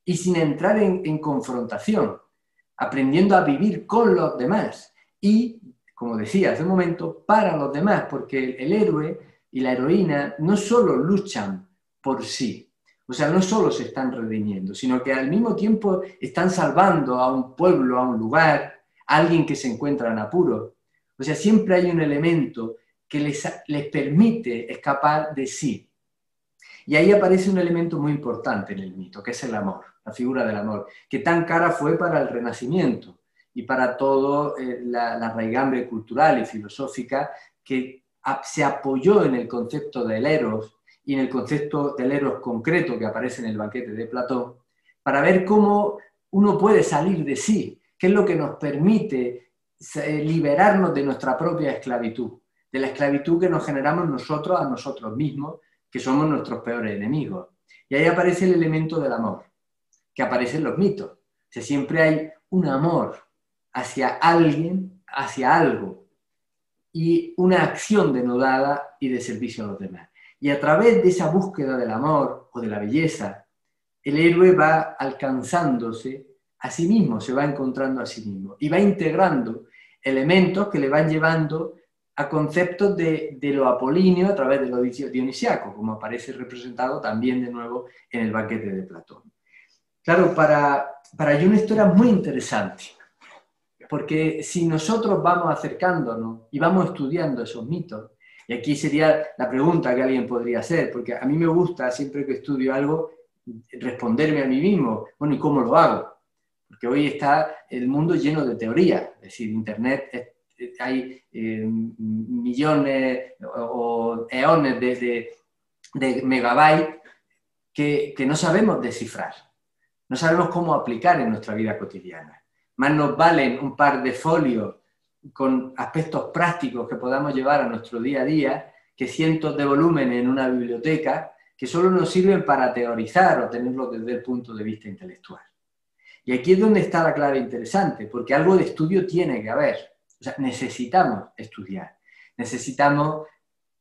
B: Y sin entrar en confrontación, aprendiendo a vivir con los demás y, como decía hace un momento, para los demás, porque el héroe y la heroína no solo luchan por sí, o sea, no solo se están redimiendo, sino que al mismo tiempo están salvando a un pueblo, a un lugar, a alguien que se encuentra en apuro. O sea, siempre hay un elemento que les permite escapar de sí. Y ahí aparece un elemento muy importante en el mito, que es el amor, la figura del amor, que tan cara fue para el Renacimiento y para toda la raigambre cultural y filosófica que se apoyó en el concepto del eros y en el concepto del eros concreto que aparece en el banquete de Platón, para ver cómo uno puede salir de sí, qué es lo que nos permite liberarnos de nuestra propia esclavitud, de la esclavitud que nos generamos nosotros a nosotros mismos, que somos nuestros peores enemigos. Y ahí aparece el elemento del amor, que aparece en los mitos. O sea, siempre hay un amor hacia alguien, hacia algo, y una acción denodada y de servicio a los demás. Y a través de esa búsqueda del amor o de la belleza, el héroe va alcanzándose a sí mismo, se va encontrando a sí mismo, y va integrando elementos que le van llevando a conceptos de lo apolíneo a través de lo dionisiaco, como aparece representado también de nuevo en el banquete de Platón. Claro, para Jung esto era muy interesante, porque si nosotros vamos acercándonos y vamos estudiando esos mitos, y aquí sería la pregunta que alguien podría hacer, porque a mí me gusta, siempre que estudio algo, responderme a mí mismo, bueno, ¿y cómo lo hago? Porque hoy está el mundo lleno de teorías, es decir, Internet hay millones o eones de megabytes que no sabemos descifrar, no sabemos cómo aplicar en nuestra vida cotidiana. Más nos valen un par de folios con aspectos prácticos que podamos llevar a nuestro día a día, que cientos de volúmenes en una biblioteca que solo nos sirven para teorizar o tenerlo desde el punto de vista intelectual. Y aquí es donde está la clave interesante, porque algo de estudio tiene que haber. O sea, necesitamos estudiar, necesitamos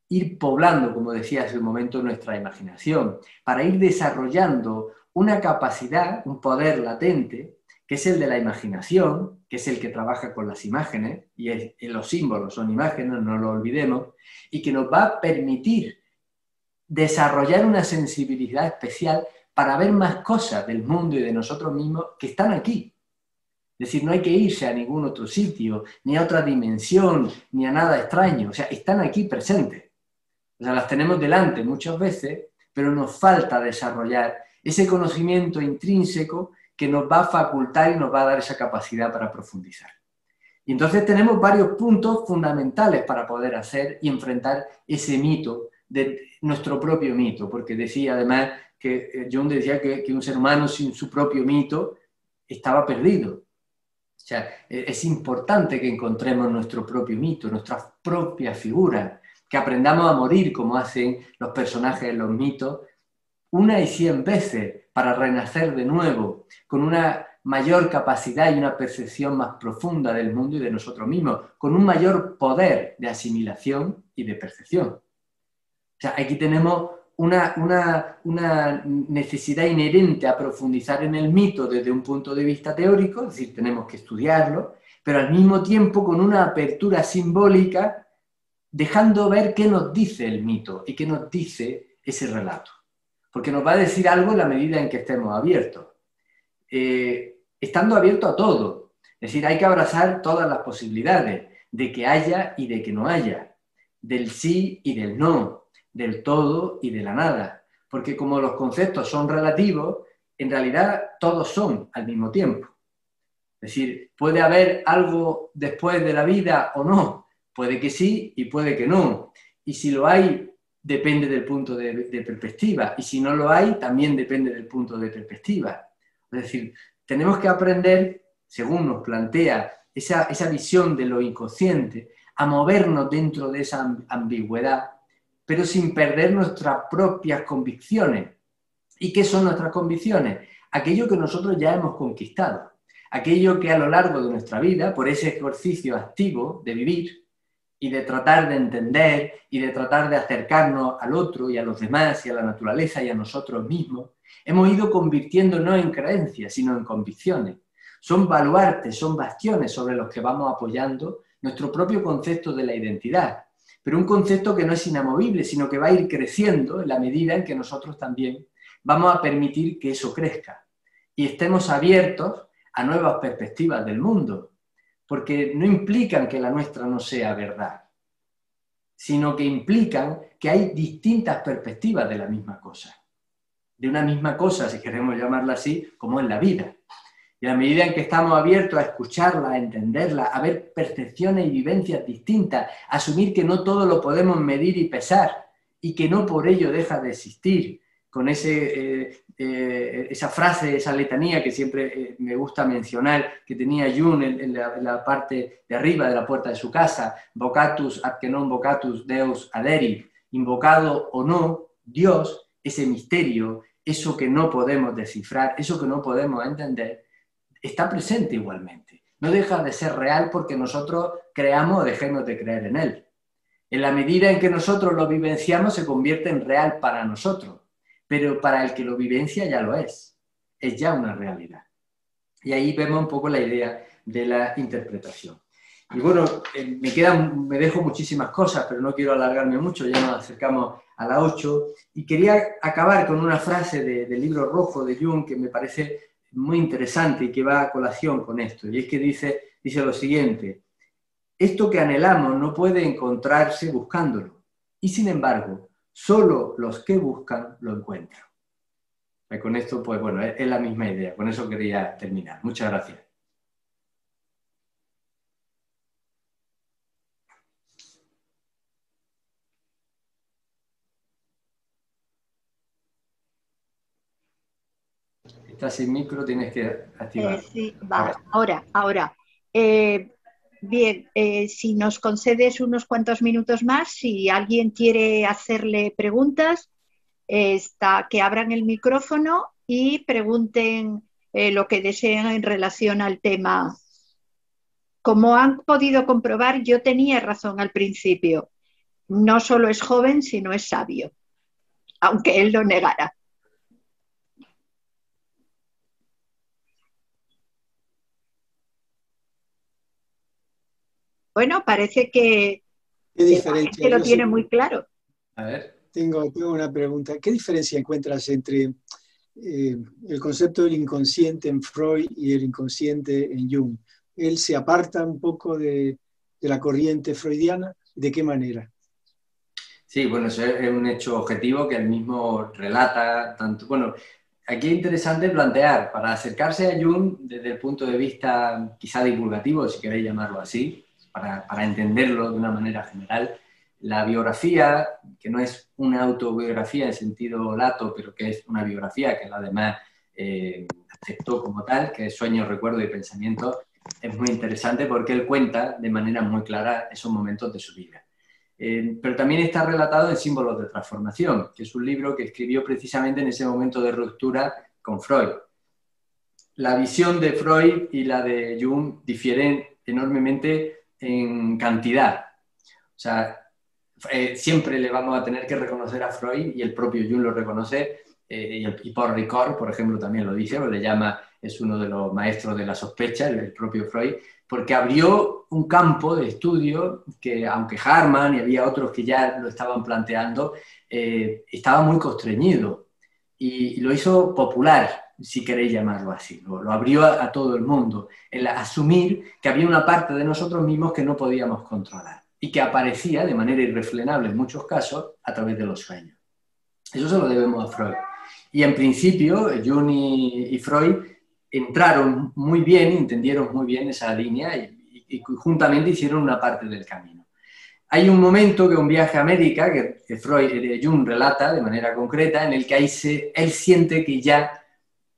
B: ir poblando, como decía hace un momento, nuestra imaginación, para ir desarrollando una capacidad, un poder latente, que es el de la imaginación, que es el que trabaja con las imágenes, y los símbolos son imágenes, no lo olvidemos, y que nos va a permitir desarrollar una sensibilidad especial para ver más cosas del mundo y de nosotros mismos que están aquí. Es decir, no hay que irse a ningún otro sitio, ni a otra dimensión, ni a nada extraño. O sea, están aquí presentes. O sea, las tenemos delante muchas veces, pero nos falta desarrollar ese conocimiento intrínseco que nos va a facultar y nos va a dar esa capacidad para profundizar. Y entonces tenemos varios puntos fundamentales para poder hacer y enfrentar ese mito, de nuestro propio mito, porque decía además que Jung decía que un ser humano sin su propio mito estaba perdido. O sea, es importante que encontremos nuestro propio mito, nuestra propia figura, que aprendamos a morir como hacen los personajes en los mitos, una y 100 veces para renacer de nuevo, con una mayor capacidad y una percepción más profunda del mundo y de nosotros mismos, con un mayor poder de asimilación y de percepción. O sea, aquí tenemos una necesidad inherente a profundizar en el mito desde un punto de vista teórico, es decir, tenemos que estudiarlo, pero al mismo tiempo con una apertura simbólica, dejando ver qué nos dice el mito y qué nos dice ese relato. Porque nos va a decir algo en la medida en que estemos abiertos. Estando abierto a todo. Es decir, hay que abrazar todas las posibilidades de que haya y de que no haya, del sí y del no, del todo y de la nada. Porque como los conceptos son relativos, en realidad todos son al mismo tiempo. Es decir, puede haber algo después de la vida o no. Puede que sí y puede que no. Y si lo hay, depende del punto de perspectiva. Y si no lo hay, también depende del punto de perspectiva. Es decir, tenemos que aprender, según nos plantea esa visión de lo inconsciente, a movernos dentro de esa ambigüedad, pero sin perder nuestras propias convicciones. ¿Y qué son nuestras convicciones? Aquello que nosotros ya hemos conquistado. Aquello que a lo largo de nuestra vida, por ese ejercicio activo de vivir y de tratar de entender y de tratar de acercarnos al otro y a los demás y a la naturaleza y a nosotros mismos, hemos ido convirtiéndonos en creencias, sino en convicciones. Son baluartes, son bastiones sobre los que vamos apoyando nuestro propio concepto de la identidad, pero un concepto que no es inamovible, sino que va a ir creciendo en la medida en que nosotros también vamos a permitir que eso crezca y estemos abiertos a nuevas perspectivas del mundo, porque no implican que la nuestra no sea verdad, sino que implican que hay distintas perspectivas de la misma cosa, de una misma cosa, si queremos llamarla así, como en la vida. Y a medida en que estamos abiertos a escucharla, a entenderla, a ver percepciones y vivencias distintas, a asumir que no todo lo podemos medir y pesar y que no por ello deja de existir, con esa frase, esa letanía que siempre me gusta mencionar, que tenía Jung en la parte de arriba de la puerta de su casa, vocatus ad que non vocatus Deus aderit, invocado o no, Dios, ese misterio, eso que no podemos descifrar, eso que no podemos entender, está presente igualmente. No deja de ser real porque nosotros creamos o dejemos de creer en él. En la medida en que nosotros lo vivenciamos, se convierte en real para nosotros, pero para el que lo vivencia ya lo es ya una realidad. Y ahí vemos un poco la idea de la interpretación. Y bueno, me dejo muchísimas cosas, pero no quiero alargarme mucho, ya nos acercamos a las 8, y quería acabar con una frase del libro rojo de Jung que me parece muy interesante y que va a colación con esto, y es que dice lo siguiente: esto que anhelamos no puede encontrarse buscándolo, y sin embargo, solo los que buscan lo encuentran. Y con esto, pues bueno, es la misma idea, con eso quería terminar. Muchas gracias. Estás sin micro, tienes que activar.
A: Sí, va, ahora. Bien, si nos concedes unos cuantos minutos más, si alguien quiere hacerle preguntas, que abran el micrófono y pregunten lo que deseen en relación al tema. Como han podido comprobar, yo tenía razón al principio. No solo es joven, sino es sabio, aunque él lo negara. Bueno, parece que
C: ¿Qué
A: la
C: diferencia?
A: gente lo tiene muy claro.
B: A ver.
C: Tengo una pregunta. ¿Qué diferencia encuentras entre el concepto del inconsciente en Freud y el inconsciente en Jung? ¿Él se aparta un poco de la corriente freudiana? ¿De qué manera?
B: Sí, bueno, eso es un hecho objetivo que él mismo relata. Tanto, bueno, aquí es interesante plantear, para acercarse a Jung desde el punto de vista quizá divulgativo, si queréis llamarlo así, para entenderlo de una manera general, la biografía, que no es una autobiografía en sentido lato, pero que es una biografía que él además aceptó como tal, que es Sueños, Recuerdos y Pensamientos, es muy interesante porque él cuenta de manera muy clara esos momentos de su vida. Pero también está relatado en Símbolos de Transformación, que es un libro que escribió precisamente en ese momento de ruptura con Freud. La visión de Freud y la de Jung difieren enormemente en cantidad. O sea, siempre le vamos a tener que reconocer a Freud, y el propio Jung lo reconoce, y Paul Ricoeur, por ejemplo, también lo dice, o le llama, es uno de los maestros de la sospecha, el propio Freud, porque abrió un campo de estudio que, aunque Harman y había otros que ya lo estaban planteando, estaba muy constreñido, y lo hizo popular, si queréis llamarlo así, lo abrió a todo el mundo, el asumir que había una parte de nosotros mismos que no podíamos controlar y que aparecía de manera irrefrenable en muchos casos a través de los sueños. Eso se lo debemos a Freud. Y en principio, Jung y Freud entraron muy bien, entendieron muy bien esa línea y juntamente hicieron una parte del camino. Hay un momento, que un viaje a América, que Jung relata de manera concreta, en el que él siente que ya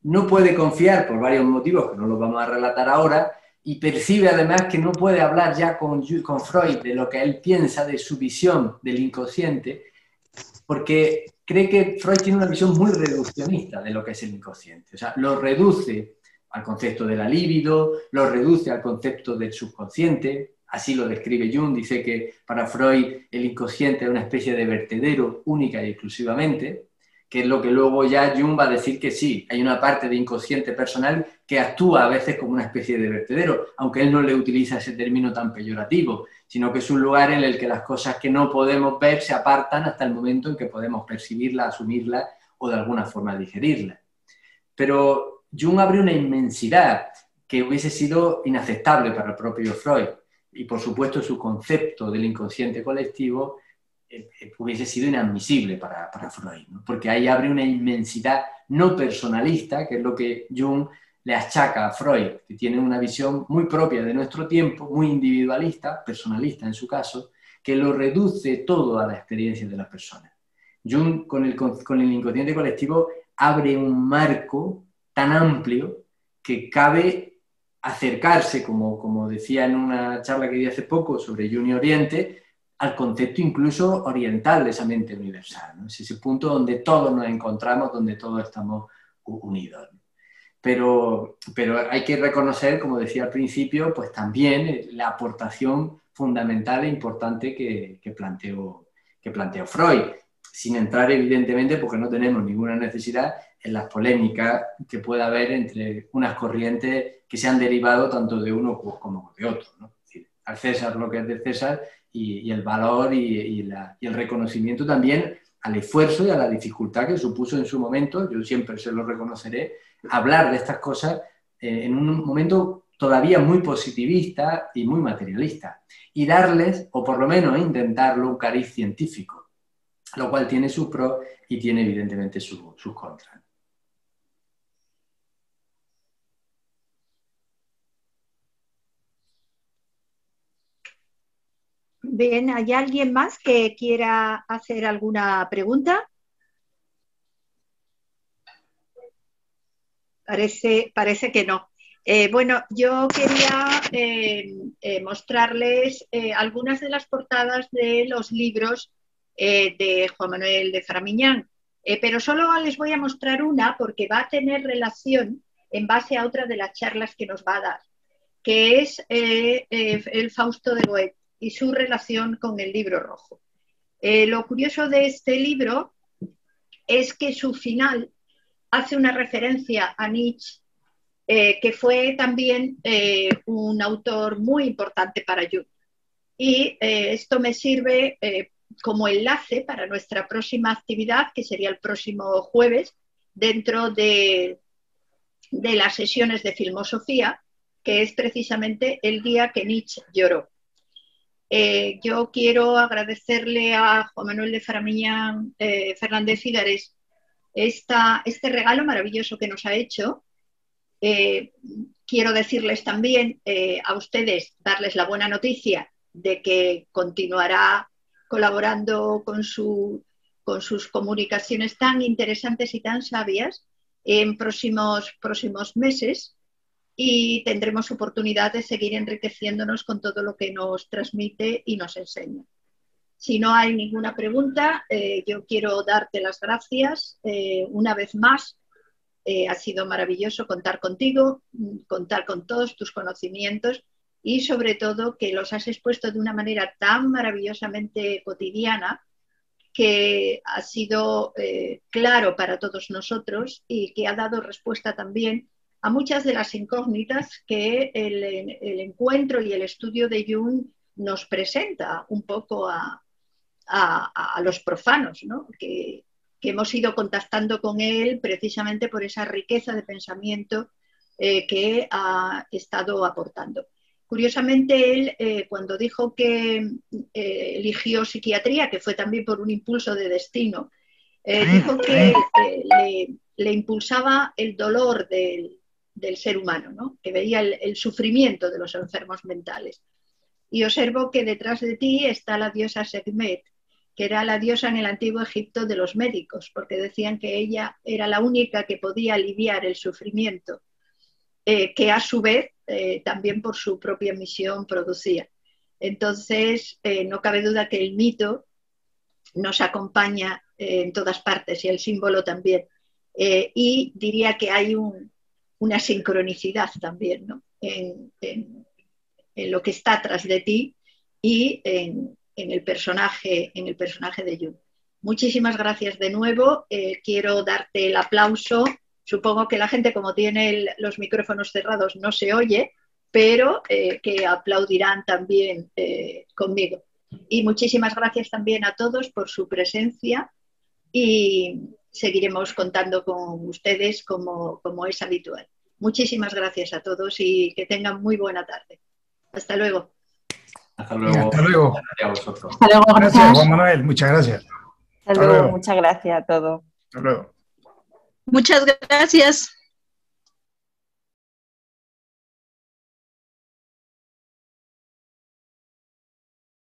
B: no puede confiar por varios motivos que no los vamos a relatar ahora, y percibe además que no puede hablar ya con Freud de lo que él piensa, de su visión del inconsciente, porque cree que Freud tiene una visión muy reduccionista de lo que es el inconsciente. O sea, lo reduce al concepto de la libido, lo reduce al concepto del subconsciente. Así lo describe Jung, dice que para Freud el inconsciente es una especie de vertedero única y exclusivamente, que es lo que luego ya Jung va a decir que sí, hay una parte de inconsciente personal que actúa a veces como una especie de vertedero, aunque él no le utiliza ese término tan peyorativo, sino que es un lugar en el que las cosas que no podemos ver se apartan hasta el momento en que podemos percibirlas, asumirlas o de alguna forma digerirlas. Pero Jung abre una inmensidad que hubiese sido inaceptable para el propio Freud, y por supuesto su concepto del inconsciente colectivo hubiese sido inadmisible para Freud, ¿no? Porque ahí abre una inmensidad no personalista, que es lo que Jung le achaca a Freud, que tiene una visión muy propia de nuestro tiempo, muy individualista, personalista en su caso, que lo reduce todo a la experiencia de las personas. Jung, con el inconsciente colectivo, abre un marco tan amplio que cabe acercarse, como decía en una charla que di hace poco sobre Jung y Oriente, al concepto incluso oriental de esa mente universal, ¿no? Es ese punto donde todos nos encontramos, donde todos estamos unidos. Pero hay que reconocer, como decía al principio, pues también la aportación fundamental e importante que planteó Freud, sin entrar evidentemente, porque no tenemos ninguna necesidad, en las polémicas que pueda haber entre unas corrientes que se han derivado tanto de uno como de otro, ¿no? Es decir, al César lo que es de César, y el valor y el reconocimiento también al esfuerzo y a la dificultad que supuso en su momento, yo siempre se lo reconoceré, hablar de estas cosas en un momento todavía muy positivista y muy materialista, y darles, o por lo menos intentarlo, un cariz científico, lo cual tiene sus pros y tiene evidentemente sus contras.
A: Bien, ¿hay alguien más que quiera hacer alguna pregunta? Parece que no. Bueno, yo quería mostrarles algunas de las portadas de los libros de Juan Manuel de Framiñán, pero solo les voy a mostrar una porque va a tener relación en base a otra de las charlas que nos va a dar, que es el Fausto de Goethe y su relación con el Libro Rojo. Lo curioso de este libro es que su final hace una referencia a Nietzsche, que fue también un autor muy importante para Jung. Y esto me sirve como enlace para nuestra próxima actividad, que sería el próximo jueves, dentro de las sesiones de filosofía, que es precisamente el día que Nietzsche lloró. Yo quiero agradecerle a Juan Manuel de Framiñán Fernández Figares este regalo maravilloso que nos ha hecho. Quiero decirles también a ustedes, darles la buena noticia de que continuará colaborando con sus comunicaciones tan interesantes y tan sabias en próximos meses, y tendremos oportunidad de seguir enriqueciéndonos con todo lo que nos transmite y nos enseña. Si no hay ninguna pregunta, yo quiero darte las gracias una vez más. Ha sido maravilloso contar contigo, contar con todos tus conocimientos y sobre todo que los has expuesto de una manera tan maravillosamente cotidiana que ha sido claro para todos nosotros y que ha dado respuesta también a muchas de las incógnitas que el encuentro y el estudio de Jung nos presenta un poco a los profanos, ¿no? que hemos ido contactando con él precisamente por esa riqueza de pensamiento que ha estado aportando. Curiosamente, él, cuando dijo que eligió psiquiatría, que fue también por un impulso de destino, dijo que le impulsaba el dolor del ser humano, ¿no? Que veía el sufrimiento de los enfermos mentales. Y observo que detrás de ti está la diosa Sekhmet, que era la diosa en el antiguo Egipto de los médicos, porque decían que ella era la única que podía aliviar el sufrimiento, que a su vez también por su propia misión producía. Entonces, no cabe duda que el mito nos acompaña en todas partes y el símbolo también. Y diría que hay una sincronicidad también, ¿no? en lo que está tras de ti y en el personaje de Jung. Muchísimas gracias de nuevo. Quiero darte el aplauso. Supongo que la gente, como tiene los micrófonos cerrados, no se oye, pero que aplaudirán también conmigo. Y muchísimas gracias también a todos por su presencia y seguiremos contando con ustedes como es habitual. Muchísimas gracias a todos y que tengan muy buena tarde. Hasta luego.
B: Hasta luego.
D: Hasta luego.
B: Gracias a vosotros.
E: Hasta luego,
D: Gracias, Juan Manuel. Muchas gracias.
E: Hasta luego. Muchas gracias a todos.
D: Hasta luego.
F: Muchas gracias.